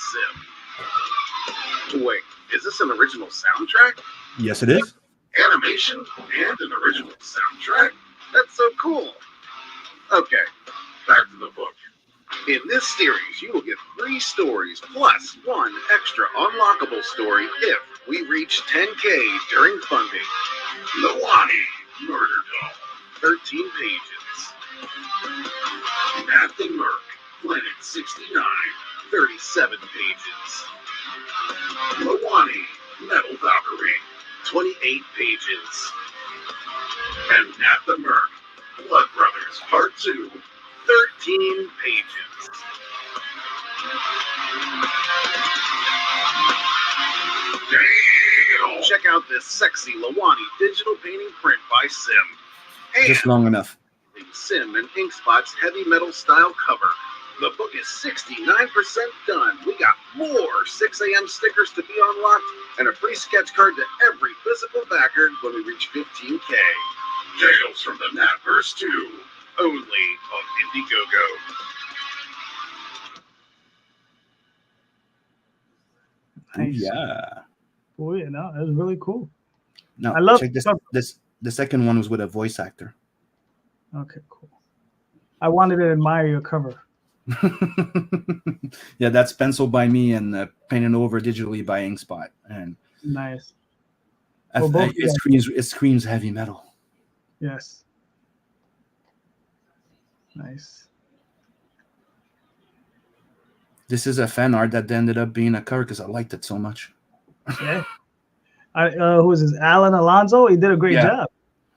Sim. Wait, is this an original soundtrack?
Yes, it is.
Animation and an original soundtrack? That's so cool. Okay, back to the book. In this series, you will get 3 stories plus 1 extra unlockable story if we reach 10K during funding. Lawani, Murder Doll, 13 pages. Matt the Merc, Planet 69, 37 pages. Lawani, Metal Valkyrie, 28 pages. And Nat the Merc, Blood Brothers Part 2, 13 pages. Damn! Check out this sexy Lawani digital painting print by Sim. And
Just long enough.
Sim and Inkspot's heavy metal style cover. The book is 69% done. We got more 6 a.m. stickers to be unlocked and a free sketch card to every physical backer when we reach 15K. Tales from the Mapverse 2, only on Indiegogo.
Nice.
Yeah.
Oh yeah, no, that was really cool.
No,
I love
check this. The second one was with a voice actor.
Okay, cool. I wanted to admire your cover.
Yeah, that's penciled by me and painted over digitally by Inkspot, and
nice.
It screams heavy metal.
Yes. Nice.
This is a fan art that ended up being a cover because I liked it so much.
Yeah. Who is this? Alan Alonso? He did a great job.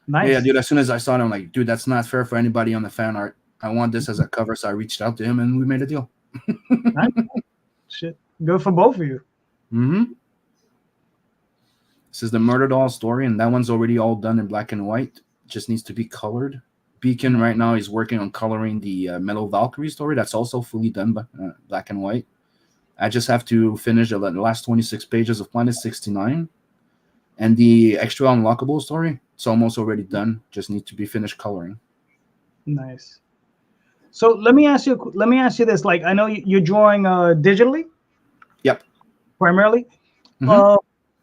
Nice.
Yeah, dude. As soon as I saw it, I'm like, dude, that's not fair for anybody on the fan art. I want this as a cover, so I reached out to him and we made a deal.
Nice. Shit, good for both of you.
Mm-hmm. This is the Murder Doll story, and that one's already all done in black and white. Just needs to be colored. Beacon right now is working on coloring the Metal Valkyrie story. That's also fully done by black and white. I just have to finish the last 26 pages of Planet 69. And the extra unlockable story, it's almost already done. Just need to be finished coloring.
Nice. So let me ask you this. Like, I know you're drawing digitally.
Yep.
Primarily.
Mm-hmm.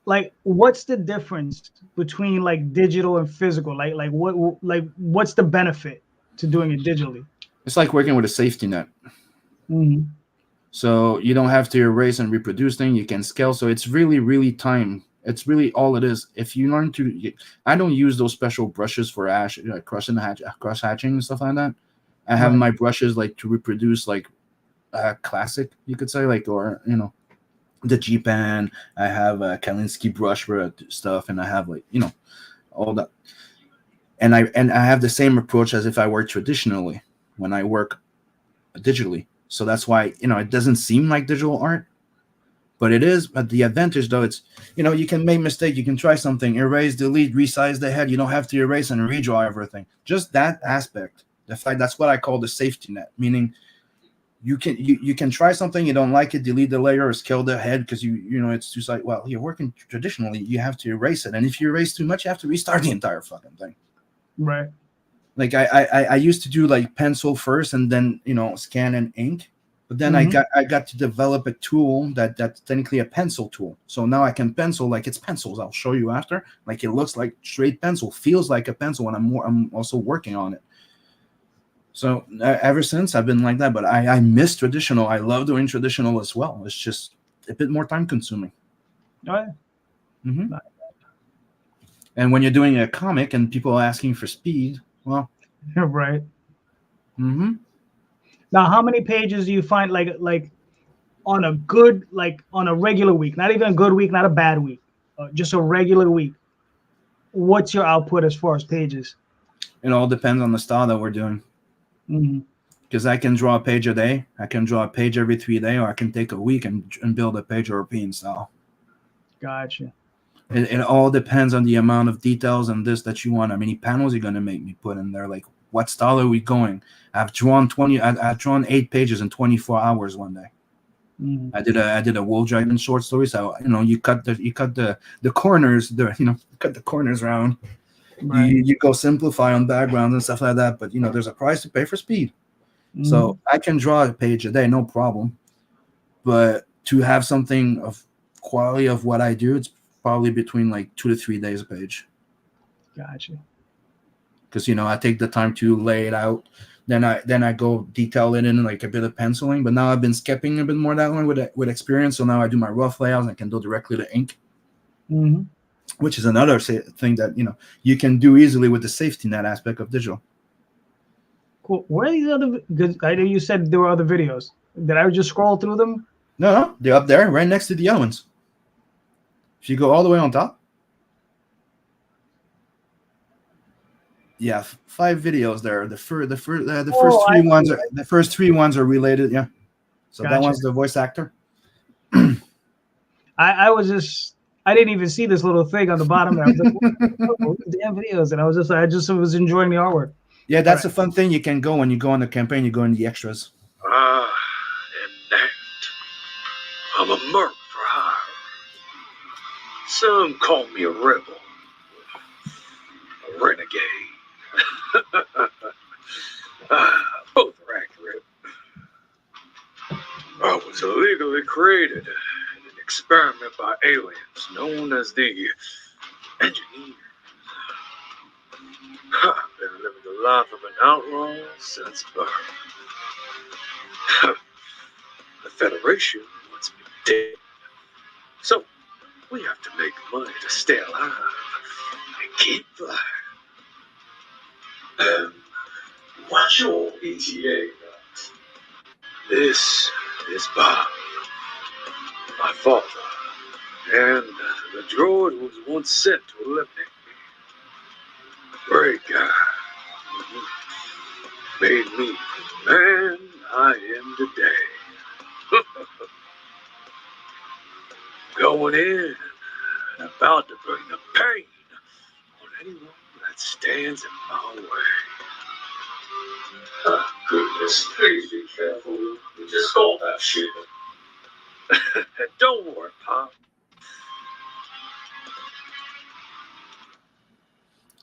Like, what's the difference between like digital and physical? Like what's the benefit to doing it digitally?
It's like working with a safety net.
Mm-hmm.
So you don't have to erase and reproduce things. You can scale. So it's really, really time. It's really all it is. If you learn to, I don't use those special brushes for cross hatching and stuff like that. I have my brushes like to reproduce like classic, you could say, like, or the G-Pan. I have a Kalinsky brush for stuff, and I have like all that. And I have the same approach as if I work traditionally when I work digitally. So that's why it doesn't seem like digital art. But it is. But the advantage, though, it's, you can make mistake. You can try something, erase, delete, resize the head. You don't have to erase and redraw everything. Just that aspect. The fact that's what I call the safety net, meaning you can try something, you don't like it, delete the layer or scale the head because it's just like, well, you're working traditionally, you have to erase it, and if you erase too much, you have to restart the entire fucking thing.
Right.
Like I used to do like pencil first and then scan and ink. But then I got to develop a tool that's technically a pencil tool. So now I can pencil like it's pencils. I'll show you after. Like it looks like straight pencil, feels like a pencil, and I'm also working on it. So ever since I've been like that. But I miss traditional. I love doing traditional as well. It's just a bit more time consuming.
Oh yeah.
Mm-hmm. And when you're doing a comic and people are asking for speed, well,
right.
Mm-hmm.
Now, how many pages do you find like on a regular week? Not even a good week, not a bad week, just a regular week. What's your output as far as pages?
It all depends on the style that we're doing.
Mm-hmm.
Because I can draw a page a day. I can draw a page every 3 days, or I can take a week and build a page European style.
Gotcha.
It all depends on the amount of details and this that you want. How many panels you're gonna make me put in there? Like, what style are we going? I've drawn 8 pages in 24 hours one day.
Mm.
I did a Wool Dragon short story. So you cut the corners, cut the corners round.
Right.
You go simplify on backgrounds and stuff like that. But there's a price to pay for speed. So I can draw a page a day, no problem. But to have something of quality of what I do, it's probably between like 2 to 3 days a page.
Gotcha.
Because I take the time to lay it out, then I go detail it in like a bit of penciling. But now I've been skipping a bit more that one with experience. So now I do my rough layouts and I can do directly to ink, which is another thing that you can do easily with the safety net aspect of digital.
Cool. Where are these other? Because I know you said there were other videos. Did I just scroll through them?
No, they're up there, right next to the other ones. If you go all the way on top, yeah, 5 videos there. The first three ones are related. Yeah, so
Gotcha.
that one's the voice actor.
I didn't even see this little thing on the bottom. I was like, oh, damn videos, and I just was enjoying the artwork.
Yeah, that's a fun thing. You can go when you go on the campaign. You go in the extras.
And that I'm a merc for hire. Some call me a rebel, a renegade. Both are accurate. I was illegally created in an experiment by aliens known as the engineers. I've been living the life of an outlaw since birth. The Federation wants me dead. So we have to make money to stay alive and keep flying. What's your ETA? This is Bob, my father, and the droid who was once sent to eliminate me. Great guy. Made me the man I am today. Going in and about to bring the pain on anyone that stands in my way. Goodness, please be careful. We just called that shit. Don't worry, Pop.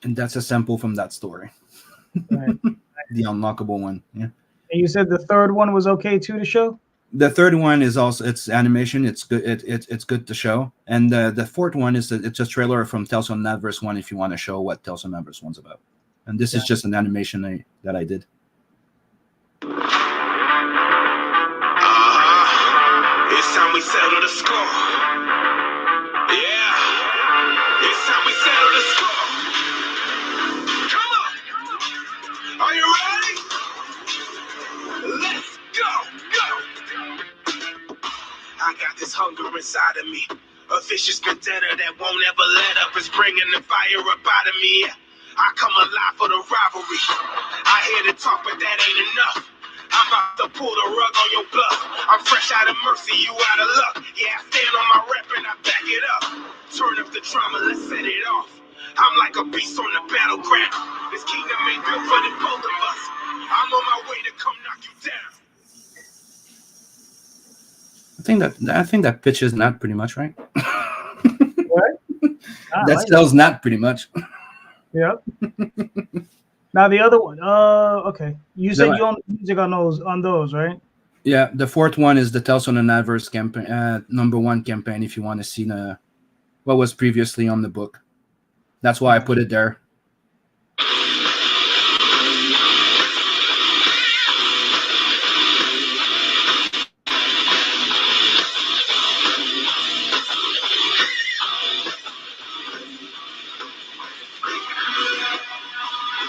And that's a sample from that story.
Right.
The unlockable one. Yeah.
And you said the third one was okay too to show?
The third one is also, it's animation. It's good. It's good to show. And the fourth one is it's a trailer from Tales from Adverse 1 if you want to show what Tales from Adverse 1's about. And this is just an animation that I did.
It's time we settle the score. Yeah. It's time we settle the score. Come on. Are you ready? Let's go. I got this hunger inside of me. A vicious vendetta that won't ever let up. It's bringing the fire up out of me. I come alive for the rivalry. I hear the talk, but that ain't enough. I'm about to pull the rug on your bluff. I'm fresh out of mercy, you out of luck. Yeah, I stand on my rep and I back it up. Turn up the drama, let's set it off. I'm like a beast on the battleground. This kingdom ain't built for the both of us. I'm on my way to come knock you down.
I think that pitches Nat pretty much, right?
What?
That sells Nat pretty much.
Yep. Now the other one, okay. You said you own music on those, right?
Yeah, the fourth one is the Tales from an Adverse campaign, #1 campaign. If you want to see what was previously on the book, that's why I put it there.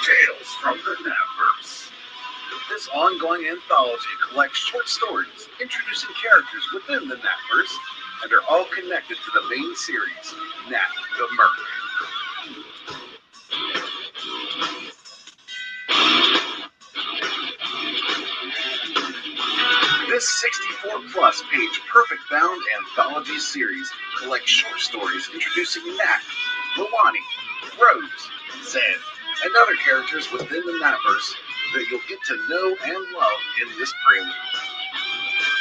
Tales from the Adverse. This ongoing anthology collects short stories introducing characters within the Natverse and are all connected to the main series, Nat the Merc. This 64-plus page perfect-bound anthology series collects short stories introducing Nat, Luwani, Rose, Zed, and other characters within the Natverse that you'll get to know and love in this prelude.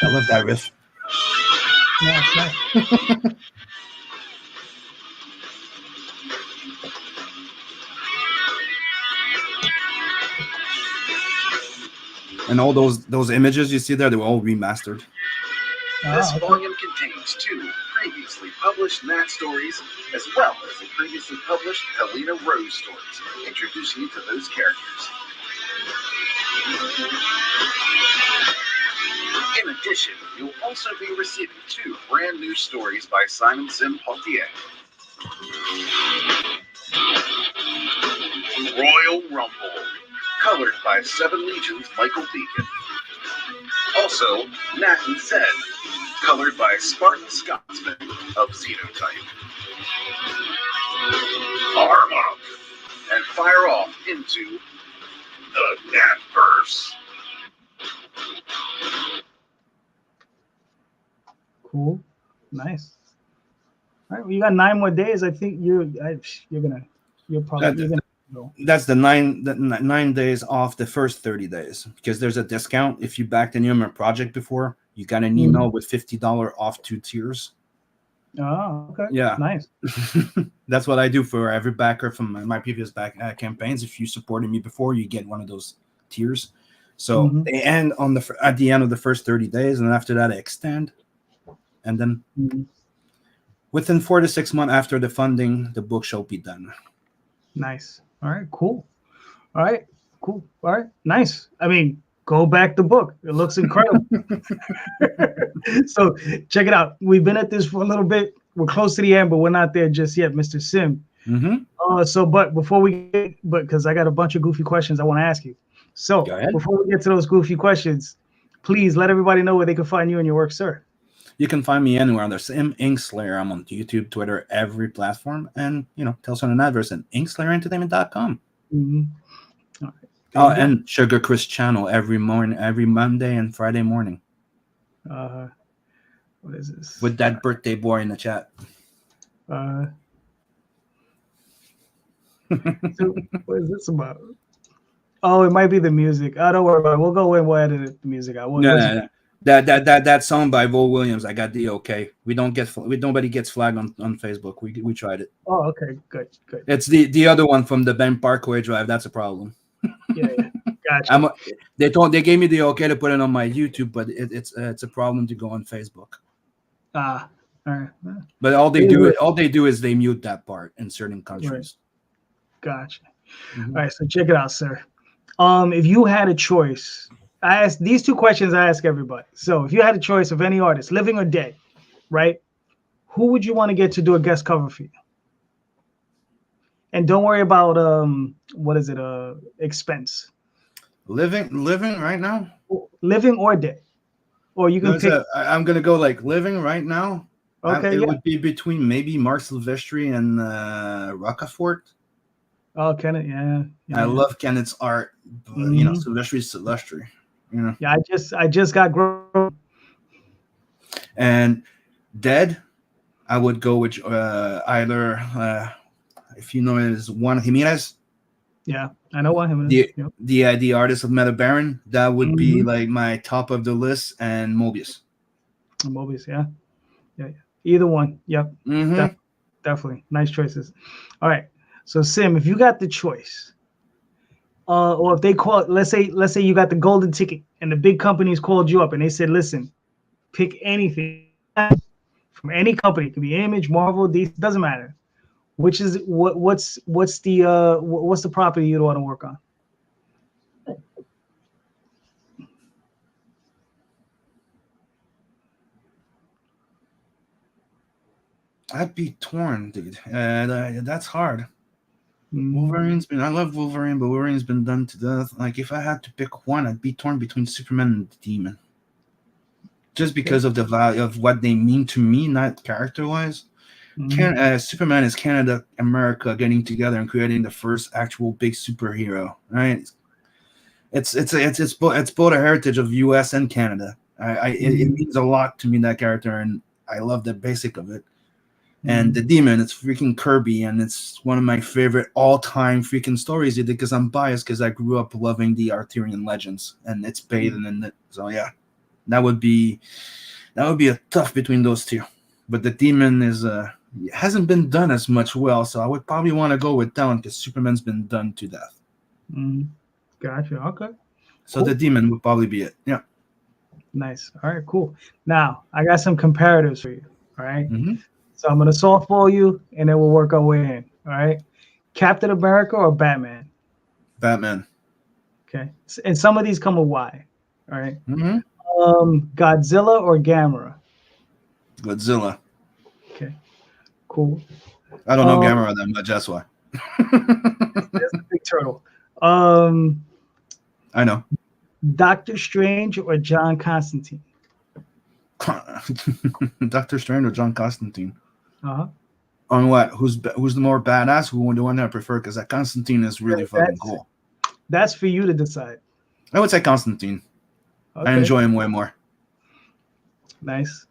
I love that riff.
Yeah, nice.
And all those images you see there, they were all remastered.
This volume contains 2 previously published Nat stories, as well as the previously published Helena Rose stories, introducing you to those characters. In addition, you'll also be receiving 2 brand new stories by Simon Sim Pothier. Royal Rumble, colored by 7 Legions Michael Deacon. Also, Nat and Zed, colored by Spartan Scotsman of Xenotype. Arm up and fire off into the Natverse.
Cool, nice. All right, well, you got 9 more days. I think you're gonna go.
That's the 9 days off the first 30 days, because there's a discount if you backed an Human project before. You got an email with $50 off 2 tiers.
Oh, okay.
Yeah,
nice.
That's what I do for every backer from my previous campaigns. If you supported me before, you get one of those tiers. So they end on at the end of the first 30 days, and after that, they extend. And then within 4 to 6 months after the funding, the book shall be done.
Nice. All right, cool. All right, cool. All right, nice. I mean, go back the book. It looks incredible. So check it out. We've been at this for a little bit. We're close to the end, but we're not there just yet, Mr. Sim. But before because I got a bunch of goofy questions I want to ask you. So before we get to those goofy questions, please let everybody know where they can find you and your work, sir.
You can find me anywhere under Sim Inkslayer. I'm on YouTube, Twitter, every platform, and Tales on the Natverse and InkSlayerEntertainment.com.
All right.
Oh, and Sugar Chris channel every Monday and Friday morning.
What is this?
With that birthday boy in the chat.
So what is this about? Oh, it might be the music. Oh, don't worry about it. We'll go in. We'll edit the music out.
No. That song by Vol Williams, I got the okay. Nobody gets flagged on Facebook. We tried it.
Oh, okay, good.
It's the other one from the Ben Parkway Drive. That's a problem.
Yeah, gotcha.
They gave me the okay to put it on my YouTube, but it's a problem to go on Facebook.
All right.
But all they do is they mute that part in certain countries.
Right. Gotcha. All right, so check it out, sir. If you had a choice. I asked these 2 questions. I ask everybody. So, if you had a choice of any artist, living or dead, right? Who would you want to get to do a guest cover for you? And don't worry about expense.
Living right now.
Living or dead, or you can pick.
I'm gonna go like living right now.
Okay,
it would be between maybe Mark Silvestri and Rocafort.
Oh, Kenneth, yeah.
I love Kenneth's art, but Silvestri's Silvestri.
Yeah, I just got grown.
And dead, I would go with either if you know it is Juan Jimenez.
Yeah, I know Juan Jimenez.
The artist of Meta Baron, that would be like my top of the list, and Mobius.
Mobius, yeah. Either one, yep. Definitely, nice choices. All right, so Sim, if you got the choice. Or if they call it, let's say you got the golden ticket and the big companies called you up and they said, listen, pick anything from any company. It could be Image, Marvel, DC, doesn't matter. Which is what's the property you'd want to work on?
I'd be torn, dude. That's hard. I love Wolverine, but Wolverine's been done to death. Like, if I had to pick one, I'd be torn between Superman and the Demon. Just because of the value of what they mean to me, not character-wise. Superman is Canada, America getting together and creating the first actual big superhero, right? It's both a heritage of U.S. and Canada. It means a lot to me, that character, and I love the basic of it. And the demon, it's freaking Kirby, and it's one of my favorite all-time freaking stories he did, because I'm biased because I grew up loving the Arthurian legends, and it's bathed in it. So yeah, that would be a tough between those two. But the demon hasn't been done as much well, so I would probably want to go with that one because Superman's been done to death.
Gotcha. Okay.
So cool. The demon would probably be it. Yeah.
Nice. All right. Cool. Now I got some comparatives for you. All right. So I'm gonna softball you, and then we'll work our way in. All right. Captain America or Batman?
Batman.
Okay. And some of these come with Y. All right. Godzilla or Gamera?
Godzilla.
Okay. Cool.
I don't know Gamera that much. That's why.
That's the big turtle.
I know.
Doctor Strange or John Constantine?
Doctor Strange or John Constantine?
Uh-huh.
On what? Who's the more badass? Who the one that I prefer? Because that Constantine is really fucking cool.
That's for you to decide.
I would say Constantine. Okay. I enjoy him way more.
Nice.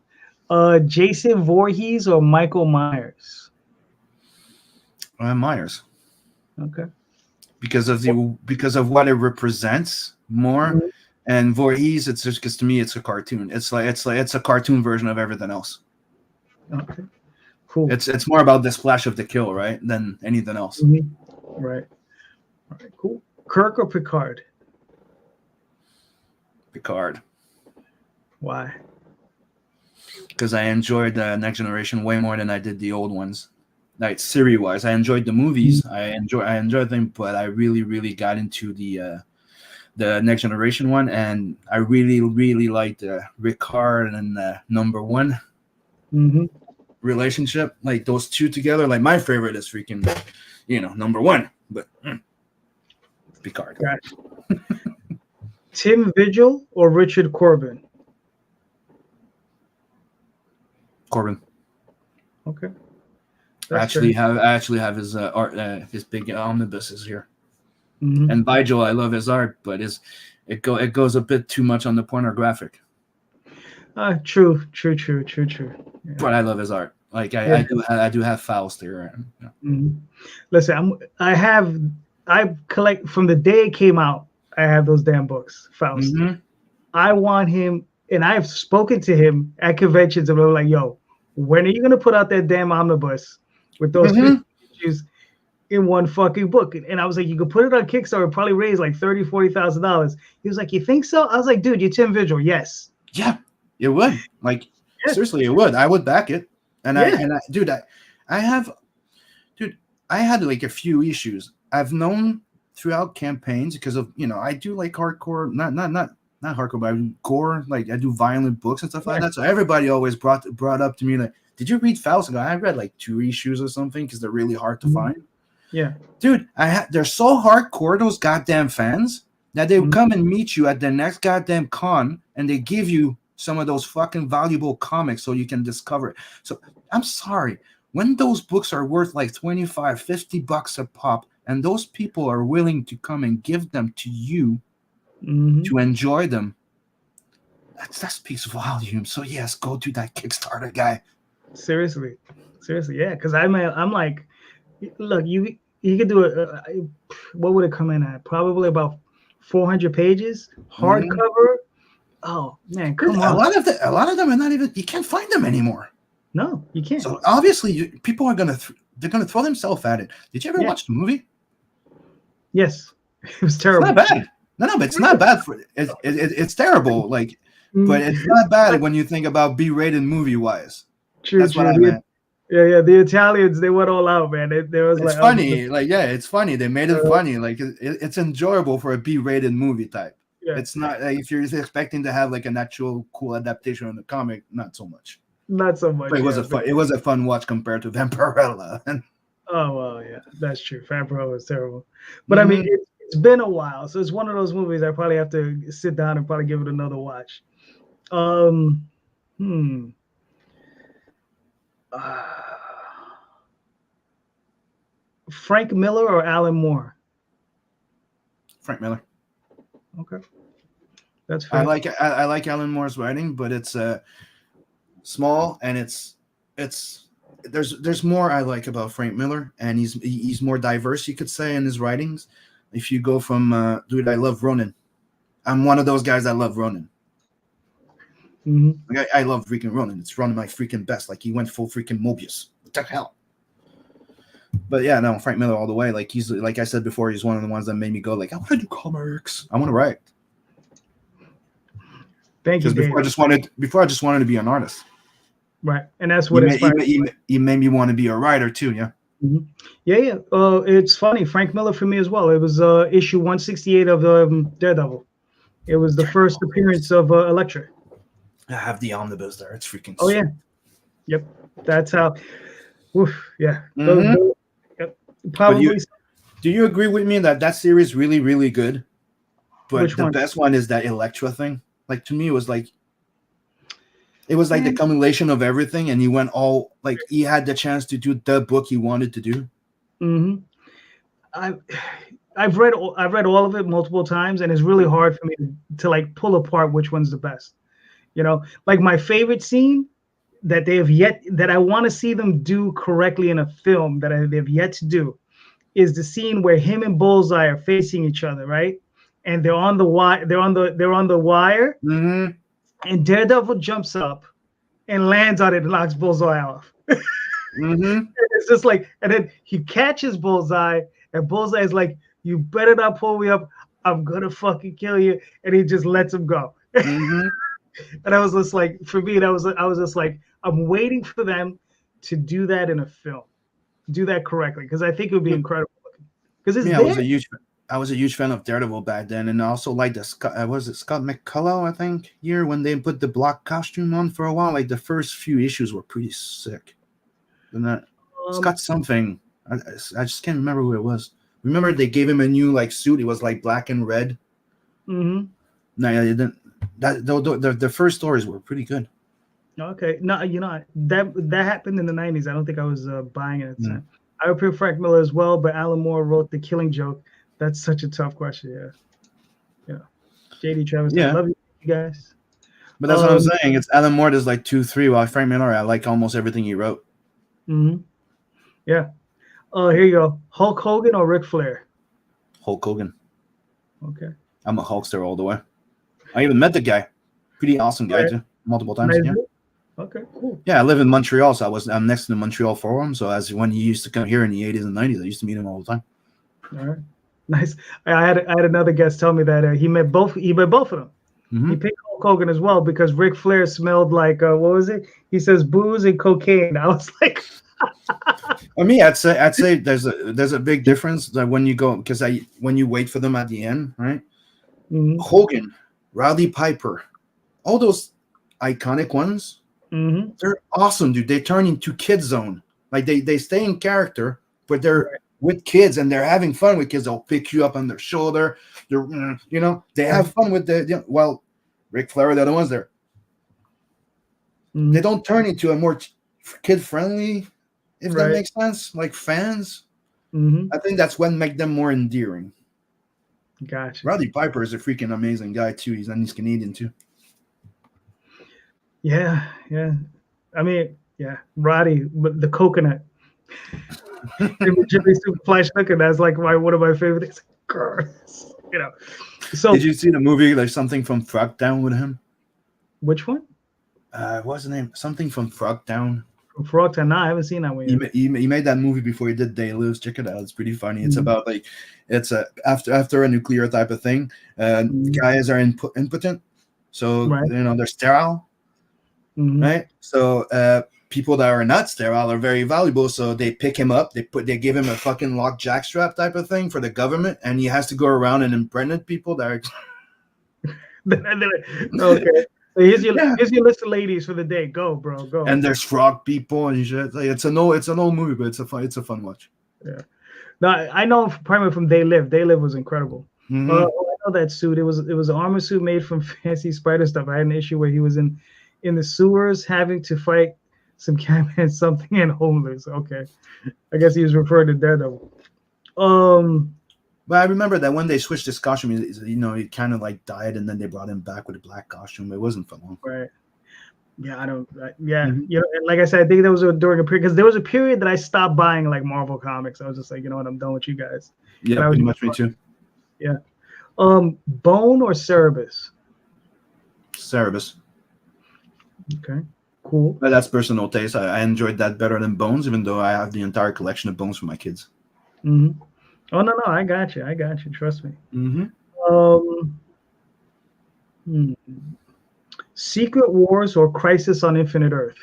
Jason Voorhees or Michael Myers?
Myers.
Okay.
Because of what it represents more, and Voorhees, it's just because to me it's a cartoon. It's a cartoon version of everything else.
Okay. Cool.
It's more about the splash of the kill, right, than anything else.
Right. All right. Cool. Kirk or Picard?
Picard. Why? Because I enjoyed the Next Generation way more than I did the old ones. Like series wise, I enjoyed the movies. I enjoyed them, but I really got into the Next Generation one, and I really liked Ricard and Number One relationship. Like those two together. Like my favorite is freaking, Number One, but Picard.
Right. Tim Vigil or Richard Corbin?
Corbin.
Okay.
I actually have his art, his big omnibuses here. And Vigil, I love his art, but it goes a bit too much on the pornographic.
True. Yeah.
But I love his art. Like I do have Faust there.
Listen, I collect from the day it came out. I have those damn books, Faust. I want him, and I've spoken to him at conventions, and I'm like, "Yo, when are you gonna put out that damn omnibus with those issues in one fucking book?" And I was like, "You could put it on Kickstarter, probably raise like $30,000-$40,000." He was like, "You think so?" I was like, "Dude, you're Tim Vigil, yes."
Yeah, it would. Like seriously, it would. I would back it. And I had like a few issues. I've known throughout campaigns because of I do like hardcore, not hardcore, but I do gore, like I do violent books and stuff like that. So everybody always brought up to me like, "Did you read Faust?" I read like 2 issues or something because they're really hard to find.
Yeah,
dude, they're so hardcore, those goddamn fans, that they come and meet you at the next goddamn con and they give you some of those fucking valuable comics so you can discover it. So I'm sorry, when those books are worth like $25-$50 a pop, and those people are willing to come and give them to you to enjoy them, that speaks volume. So yes, go to that Kickstarter, guy.
Seriously, yeah. Because I'm like, look, you could do what would it come in at? Probably about 400 pages, hardcover. Oh man, come on!
A lot of them are not even. You can't find them anymore.
No, you can't.
So obviously, people are gonna throw themselves at it. Did you ever watch the movie?
Yes, it was terrible.
It's not bad. No, but it's not bad for it's terrible. Like, but it's not bad when you think about B-rated movie wise.
True.
That's what I meant.
Yeah. The Italians, they went all out, man. It was
it's funny. It's funny. They made it funny. Like it's enjoyable for a B-rated movie type. Yeah. It's not like if you're expecting to have like an actual cool adaptation of the comic, not so much.
Not so much.
But it was a fun watch compared to Vampirella.
Oh well, yeah, that's true. Vampirella was terrible, but I mean, it's been a while, so it's one of those movies I probably have to sit down and probably give it another watch. Frank Miller or Alan Moore?
Frank Miller.
Okay. That's fair.
I like Alan Moore's writing, but it's small, and it's there's more I like about Frank Miller, and he's more diverse, you could say, in his writings. If you go from dude, I love Ronin. I'm one of those guys that love Ronin.
Mm-hmm.
Like, I love freaking Ronin. It's Ronin my freaking best. Like, he went full freaking Mobius. What the hell? But yeah, no, Frank Miller all the way. Like, he's, like I said before, he's one of the ones that made me go like, I want to do comics. I want to write.
Thank you.
Before I just wanted to be an artist.
Right, and that's what
he made me want to be a writer too. Yeah.
Mm-hmm. Yeah. It's funny. Frank Miller for me as well. It was issue 168 of Daredevil. It was the first appearance of Elektra.
I have the omnibus there. It's freaking.
Oh yeah. Yep. That's how. Oof, yeah.
Mm-hmm.
Yep. Probably.
Do you agree with me that series is really, really good? But
Which
the
one?
best one is that Elektra thing. Like, to me, it was like the culmination of everything, and he went all like he had the chance to do the book he wanted to do.
Mm-hmm. I've read all of it multiple times, and it's really hard for me to like pull apart which one's the best. You know, like my favorite scene that I want to see them do correctly in a film that they've yet to do is the scene where him and Bullseye are facing each other, right? And they're on the wire. They're on the wire,
mm-hmm.
and Daredevil jumps up and lands on it and knocks Bullseye off.
Mm-hmm.
It's just like, and then he catches Bullseye, and Bullseye is like, "You better not pull me up. I'm gonna fucking kill you." And he just lets him go.
Mm-hmm.
And I was just like, for me, I was just like, I'm waiting for them to do that in a film, do that correctly, because I think it would be incredible. Because it's
I was a huge fan of Daredevil back then, and I also liked the Scott McCullough, I think, year when they put the black costume on for a while. Like, the first few issues were pretty sick. And that Scott something, I just can't remember who it was. Remember they gave him a new like suit. It was like black and red.
Mm-hmm.
No, yeah, it didn't. The first stories were pretty good.
Okay, no, you know that happened in the 90s. I don't think I was buying it at the time. I would pick Frank Miller as well, but Alan Moore wrote The Killing Joke. That's such a tough question. Yeah. JD Travis, I love you guys.
But that's what I'm saying. It's Alan Moore does like 2-3, while Frank Miller, I like almost everything he wrote.
Mm-hmm. Yeah. Oh, here you go. Hulk Hogan or Ric Flair?
Hulk Hogan.
Okay.
I'm a Hulkster all the way. I even met the guy. Pretty awesome guy too. Multiple times.
Nice.
Yeah.
Okay, cool.
Yeah, I live in Montreal, so I'm next to the Montreal Forum. So when he used to come here in the 80s and 90s, I used to meet him all the time.
All right. Nice. I had another guest tell me that he met both of them. Mm-hmm. He picked Hulk Hogan as well because Ric Flair smelled like what was it? He says booze and cocaine. I was like,
I mean, I'd say there's a big difference that when you go, because when you wait for them at the end, right?
Mm-hmm.
Hogan, Roddy Piper, all those iconic ones,
mm-hmm.
they're awesome, dude. They turn into Kid Zone. Like they stay in character, but they're with kids and they're having fun with kids. They'll pick you up on their shoulder. They're, they have fun with Ric Flair, the other ones there. Mm-hmm. They don't turn into a more kid friendly, if that makes sense. Like fans,
mm-hmm.
I think that's what makes them more endearing.
Gotcha.
Roddy Piper is a freaking amazing guy too. He's Canadian too.
Yeah. I mean, Roddy, but the coconut. Jimmy Superfly Snooker, that's like one of my favorite things. So
did you see the movie like Something from Frogtown with him?
Which one?
What's the name? Something from Frogtown.
From Frogtown? No, I haven't seen that one yet.
He made that movie before he did Day Lives. Check it out. It's pretty funny. It's about like after a nuclear type of thing. Guys are impotent, so they're sterile, right? So people that are not sterile are very valuable, so they pick him up. They give him a fucking lock jackstrap type of thing for the government, and he has to go around and impregnate people that are.
Okay. So here's your list of ladies for the day. Go, bro, go.
And there's frog people and shit. Like, it's an old movie, but it's a fun watch.
Yeah. No, I know primarily from They Live. They Live was incredible.
Mm-hmm.
I know that suit. It was an armor suit made from fancy spider stuff. I had an issue where he was in the sewers having to fight some Catman something and homeless. Okay, I guess he was referring to Daredevil.
But I remember that when they switched his costume, he kind of like died, and then they brought him back with a black costume. It wasn't for long.
Right. Yeah, I don't. Like I said, I think that was during a period, because there was a period that I stopped buying like Marvel comics. I was just like, you know what, I'm done with you guys.
Yeah, pretty much me too.
Yeah. Bone or Cerebus?
Cerebus.
Okay. Cool.
But that's personal taste. I enjoyed that better than Bones, even though I have the entire collection of Bones for my kids.
Mm-hmm. Oh no, I got you. Trust me.
Mm-hmm.
Secret Wars or Crisis on Infinite Earth?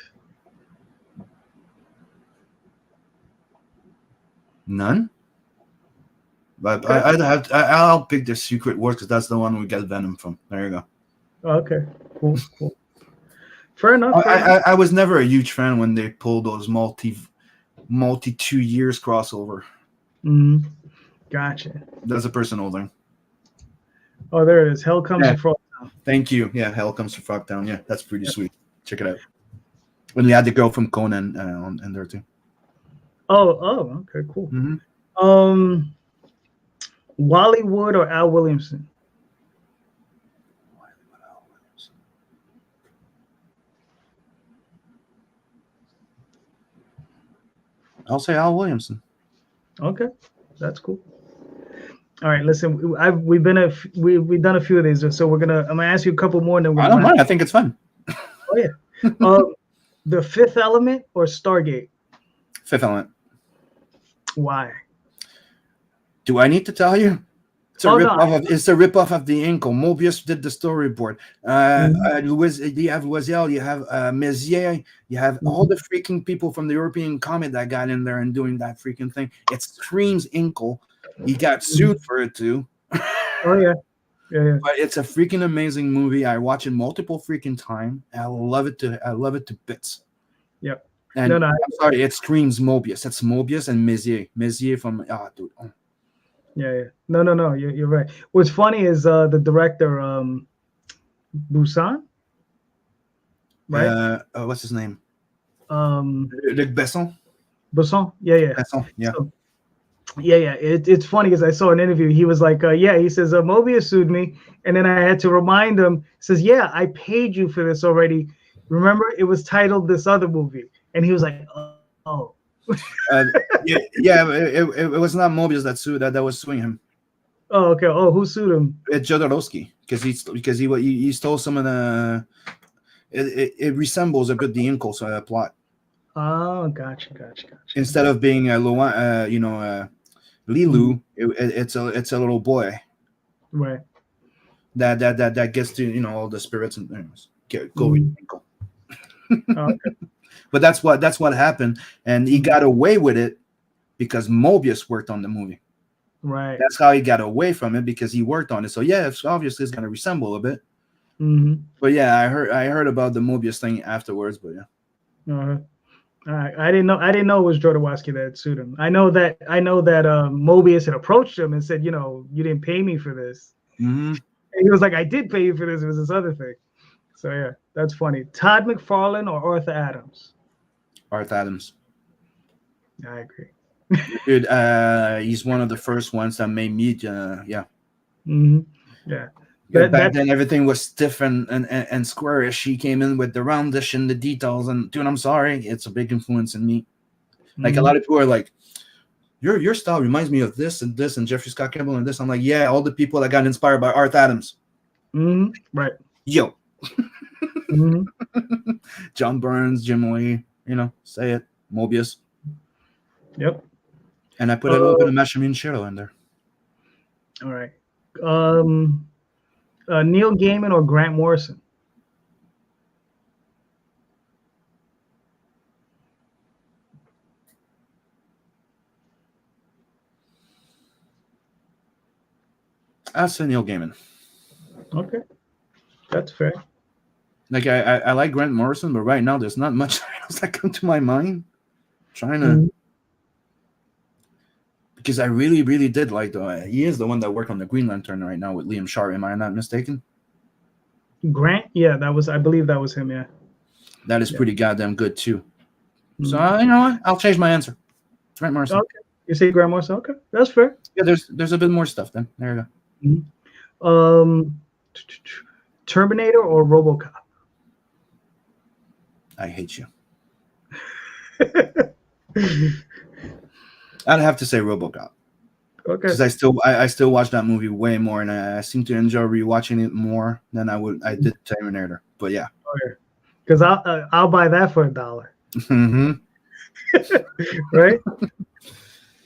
None. But I'll pick the Secret Wars because that's the one we get Venom from. There you go.
Okay. Cool. Fair enough.
I was never a huge fan when they pulled those multi 2 years crossover.
Mm-hmm. Gotcha.
That's a personal thing. Oh,
there it is. Hell Comes to Frogtown.
Thank you. Yeah, Hell Comes to Frogtown. Yeah, that's pretty sweet. Check it out. When we had the girl from Conan in there too.
Oh, okay, cool.
Mm-hmm.
Wally Wood or Al Williamson?
I'll say Al Williamson.
Okay, that's cool. All right, listen, we've done a few of these, so I'm gonna ask you a couple more, and then
I don't mind. I think it's fun.
Oh yeah. The Fifth Element or Stargate?
Fifth Element.
Why?
Do I need to tell you? It's a rip-off of the Inkle. Mobius did the storyboard. You have Loisel, you have Mézières, you have all the freaking people from the European comic that got in there and doing that freaking thing. It screams Inkle. He got sued for it too.
Oh yeah.
But it's a freaking amazing movie. I watch it multiple freaking time. I love it to bits.
Yep.
And I'm sorry, it screams Mobius. It's Mobius and Mézières. Mézières from dude. Oh.
Yeah. No. You're right. What's funny is the director, Busan, right?
What's his name? Luc Besson.
Besson. Yeah.
Besson. Yeah.
So, yeah. It's funny because I saw an interview. He was like, he says Mobius sued me, and then I had to remind him. He says, yeah, I paid you for this already. Remember, it was titled this other movie, and he was like, oh.
It was not Mobius that was suing him.
Oh, okay. Oh, who sued him?
It's Jodorowsky because he stole some of the. It resembles a bit the Inkle plot.
Oh, gotcha.
Instead of being Lilu, it's a little boy.
Right.
That gets to all the spirits and things. Go with Inkle.
Okay.
But that's what happened, and he got away with it because Mobius worked on the movie.
Right.
That's how he got away from it, because he worked on it. So yeah, it's obviously it's going to resemble a bit.
Mm-hmm.
But yeah, I heard about the Mobius thing afterwards. But yeah.
Uh-huh. All right. I didn't know it was Jodorowsky that sued him. I know that Mobius had approached him and said, you didn't pay me for this.
Mm-hmm.
And he was like, I did pay you for this. It was this other thing. So yeah, that's funny. Todd McFarlane or Arthur Adams?
Arthur Adams.
I agree.
Dude, he's one of the first ones that made me. Yeah.
Mm-hmm. Yeah.
Back then, everything was stiff and squarish. He came in with the roundish and the details. And dude, I'm sorry, it's a big influence in me. Like a lot of people are like, your style reminds me of this and Jeffrey Scott Campbell and this. I'm like, yeah, all the people that got inspired by Arthur Adams.
Mm-hmm. Right.
Yo.
Mm-hmm.
John Burns, Jim Lee, say it. Mobius.
Yep.
And I put a little bit of Mashamune Shiro in there.
All right. Neil Gaiman or Grant Morrison?
I'll say Neil Gaiman.
Okay. That's fair.
Like I like Grant Morrison, but right now there's not much else that come to my mind. Trying to, because I really, really did like he is the one that worked on the Green Lantern right now with Liam Sharp. Am I not mistaken?
Grant, yeah, I believe that was him. Yeah,
that is pretty goddamn good too. So you know what? I'll change my answer. Grant Morrison.
Okay, you say Grant Morrison. Okay, that's fair.
Yeah, there's a bit more stuff then. There you
go. Terminator or RoboCop?
I hate you. I'd have to say RoboCop.
Okay.
Because I still watch that movie way more, and I seem to enjoy rewatching it more than I did Terminator. But yeah.
Because I'll buy that for $1.
Mm-hmm.
Right?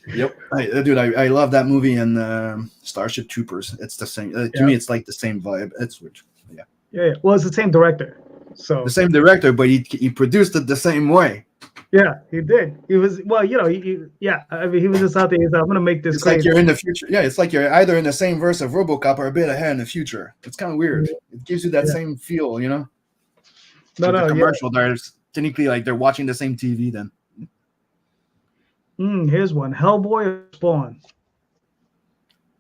Yep. Dude, I love that movie and Starship Troopers. It's the same. To me, it's like the same vibe. It's weird. Yeah.
Yeah. Well, it's the same director. So
the same director, but he produced it the same way.
Yeah, he did. He was I mean, he was just out there. He's like, I'm gonna make this.
It's like you're in the future. Yeah, it's like you're either in the same verse of RoboCop or a bit ahead in the future. It's kind of weird. It gives you that same feel, you know.
No,
the commercial. They're technically like they're watching the same TV then.
Here's one: Hellboy or Spawn?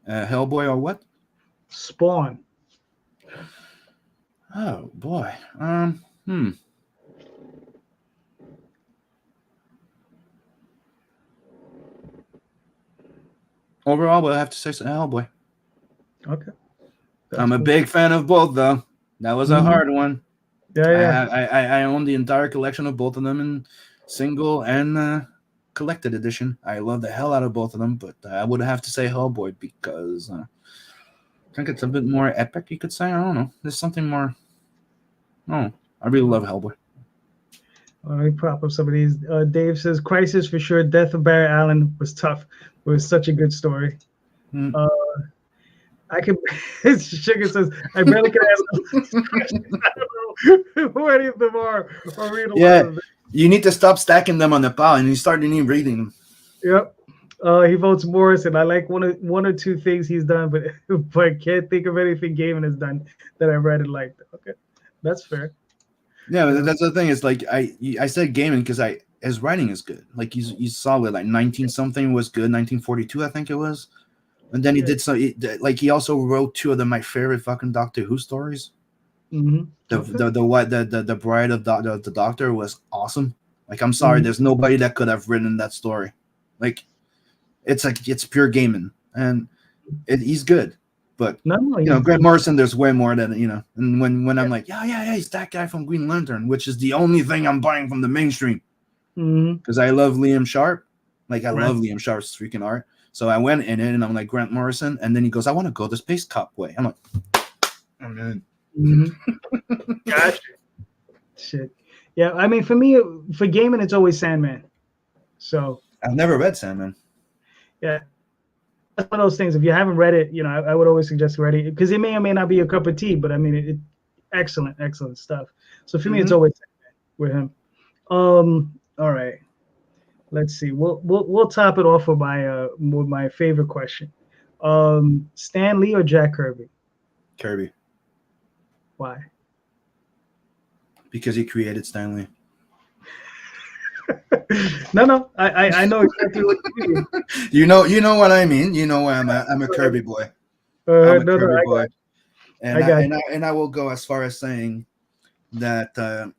Hellboy or what?
Spawn.
Oh boy. Overall, we'll have to say Hellboy.
Okay.
I'm a big fan of both, though. That was a hard one.
Yeah.
I own the entire collection of both of them in single and collected edition. I love the hell out of both of them, but I would have to say Hellboy because I think it's a bit more epic, you could say. I don't know. There's something more. Oh, I really love Hellboy.
Let me prop up some of these. Dave says, Crisis for sure. Death of Barry Allen was tough. It was such a good story. I can. Sugar says, I barely can ask questions. I don't know who any of them are or read a lot of them.
You need to stop stacking them on the pile and you start reading them.
Yep. He votes Morrison. I like one or two things he's done, but can't think of anything Gaiman has done that I read and liked. Okay, that's fair.
Yeah, that's the thing. It's like I said Gaiman because his writing is good. Like he's solid. Like 19-something was good. 1942, I think it was. And then he did some. He also wrote two of my favorite fucking Doctor Who stories.
Mm-hmm.
The Bride of the Doctor was awesome. Like I'm sorry, there's nobody that could have written that story. Like it's pure Gaiman, and he's good. But Grant Morrison, there's way more than And when I'm like, he's that guy from Green Lantern, which is the only thing I'm buying from the mainstream. Because I love Liam Sharp. Like I love Liam Sharp's freaking art. So I went in it and I'm like Grant Morrison, and then he goes, I want to go the Space Cop way. I'm like, I'm in.
Gotcha. Shit. Yeah, I mean, for me, for Gaiman, it's always Sandman. So
I've never read Sandman.
Yeah. That's one of those things. If you haven't read it, I would always suggest reading it because it may or may not be your cup of tea, but I mean, excellent stuff. So for me, it's always with him. All right, let's see. We'll top it off with my favorite question. Stan Lee or Jack Kirby?
Kirby.
Why?
Because he created Stan Lee.
No, I know exactly what you mean.
You know what I mean. You know why I'm a Kirby boy. I'm a Kirby boy. And I will go as far as saying that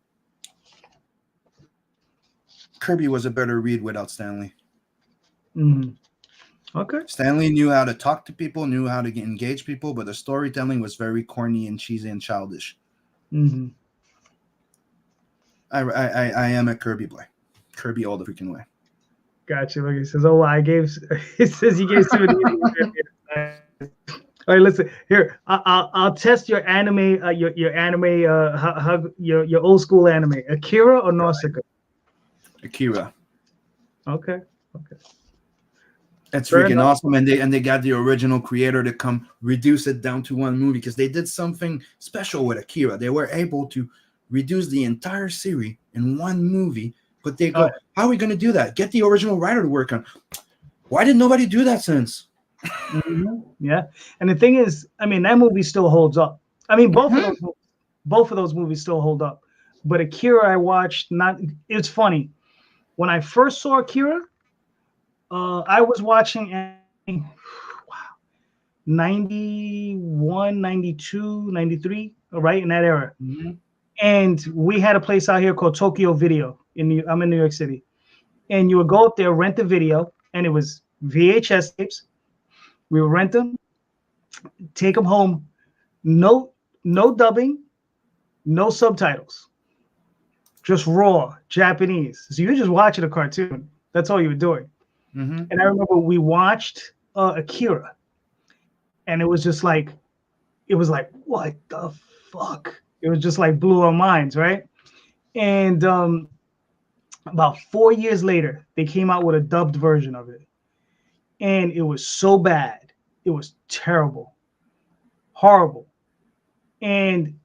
Kirby was a better read without Stan Lee.
Okay.
Stan Lee knew how to talk to people, knew how to engage people, but the storytelling was very corny and cheesy and childish. I am a Kirby boy. Kirby all the freaking way.
Gotcha. Look, he says, he says he gave some. All right, listen here. I'll test your anime, your old school anime. Akira or Nausicaa?
Akira.
Okay.
That's freaking awesome, and they got the original creator to come reduce it down to one movie because they did something special with Akira. They were able to reduce the entire series in one movie. But they go, how are we going to do that? Get the original writer to work on. Why did nobody do that since?
Yeah, and the thing is, I mean, that movie still holds up. I mean, both of those movies still hold up. But Akira, I watched. It's funny. When I first saw Akira, I was watching 91, 92, 93, right in that era. And we had a place out here called Tokyo Video. I'm in New York City, and you would go up there, rent the video, and it was VHS tapes, We would rent them, take them home, no dubbing, no subtitles, just raw Japanese. So you're just watching a cartoon. That's all you were doing.
Mm-hmm.
And I remember we watched Akira, and it was just like, what the fuck? It was just like blew our minds, right? And about 4 years later, they came out with a dubbed version of it. And it was so bad. It was terrible. Horrible. And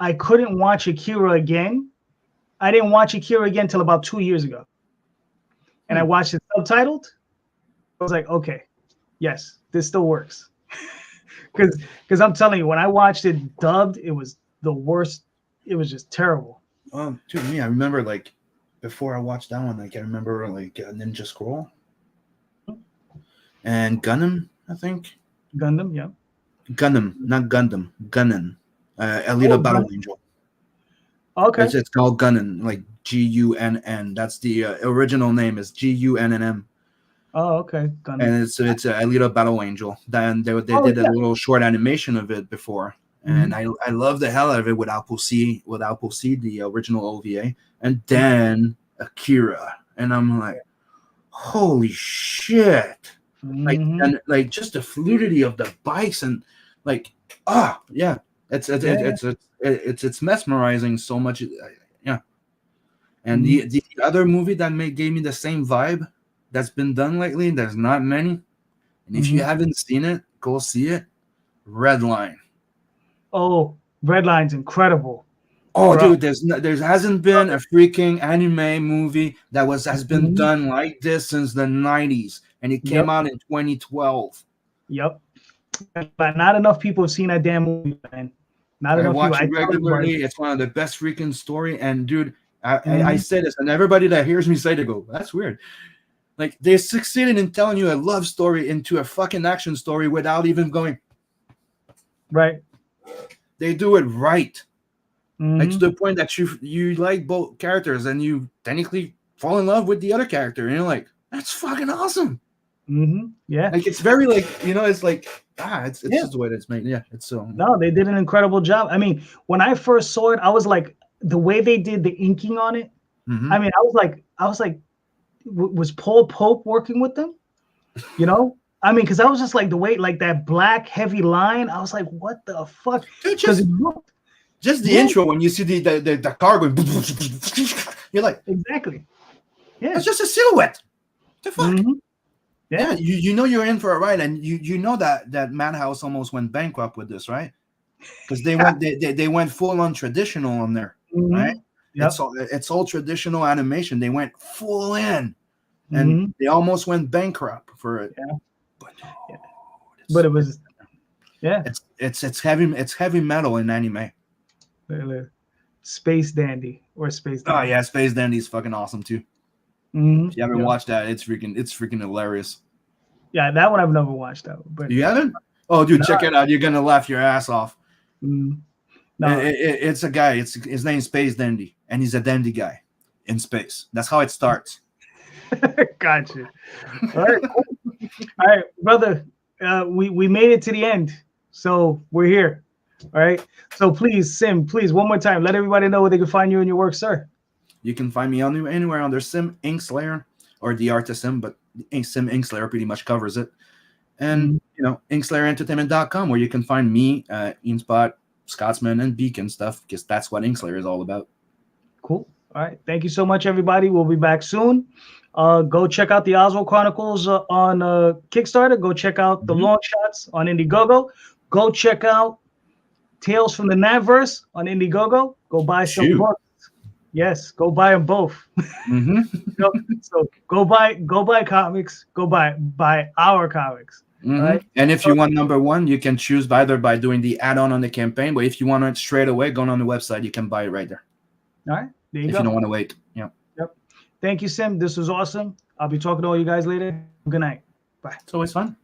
I couldn't watch Akira again. I didn't watch Akira again until about 2 years ago. And I watched it subtitled. I was like, okay, yes, this still works. Because I'm telling you, when I watched it dubbed, it was the worst. It was just terrible.
To me, I remember like before I watched that one, like I remember like Ninja Scroll and Gundam, I think.
Gundam, yeah.
Gundam, not Gundam. Gunnan. Alita Battle Angel.
Okay.
It's called Gunnan, like Gunn. That's the original name is Gunnm.
Oh, okay. Gundam.
And it's Alita Battle Angel. Then they did a little short animation of it before. And I love the hell out of it with Alpo-C, the original OVA, and then Akira. And I'm like, holy shit. Like, and like just the fluidity of the bikes and like, yeah. It's mesmerizing so much. Yeah. And the other movie that gave me the same vibe that's been done lately, there's not many. And if you haven't seen it, go see it. Redline.
Oh, Redline's incredible.
Oh, dude, there hasn't been a freaking anime movie that has been done like this since the 90s, and it came out in 2012.
Yep. But not enough people have seen that damn movie, man. Not enough
watch
people.
it regularly. It's one of the best freaking story. And dude, I say this, and everybody that hears me say, they go, "That's weird." Like they succeeded in telling you a love story into a fucking action story without even going
right.
They do it right. Like to the point that you like both characters and you technically fall in love with the other character, and you're like, that's fucking awesome.
Yeah.
Like it's very like, it's like it's just the way that it's made. Yeah, it's so.
No, they did an incredible job. I mean, when I first saw it, I was like, the way they did the inking on it. I mean, I was like, was Paul Pope working with them? You know? I mean, because I was just like the way, like that black heavy line. I was like, what the fuck? Because
just the intro when you see the car going, you're like,
exactly. Yeah,
it's just a silhouette. What the fuck?
Yeah,
you know you're in for a ride, and you know that Madhouse almost went bankrupt with this, right? Because they went full on traditional on there, right? Yep. It's all traditional animation. They went full in, and they almost went bankrupt for it.
Yeah. But it was,
it's heavy metal in anime.
Space Dandy or Space Dandy.
Oh yeah, Space Dandy is fucking awesome too. If you haven't watched that, it's freaking hilarious.
Yeah, that one I've never watched though. But
you haven't? Oh, dude, check it out. You're gonna laugh your ass off.
No,
it's a guy. His name's Space Dandy, and he's a dandy guy in space. That's how it starts.
Gotcha. All right, cool. All right, brother. We made it to the end, so we're here. All right. So please, Sim, one more time, let everybody know where they can find you and your work, sir.
You can find me anywhere under Sim Inkslayer or the Artist Sim, but Sim Inkslayer pretty much covers it. And InkSlayerEntertainment.com, where you can find me, Inspot, Scotsman, and Beacon stuff, because that's what Inkslayer is all about.
Cool. All right. Thank you so much, everybody. We'll be back soon. Go check out the Oswald Chronicles on Kickstarter. Go check out the long shots on Indiegogo. Go check out Tales from the Navverse on Indiegogo. Go buy some books. Yes, go buy them both. So go buy comics. Go buy our comics. Right?
And if you want number one, you can choose either by doing the add-on on the campaign, but if you want it straight away, going on the website, you can buy it right there.
All right, there you go.
If you don't want to wait, yeah.
Yep. Thank you, Sim. This was awesome. I'll be talking to all you guys later. Good night. Bye.
It's always fun.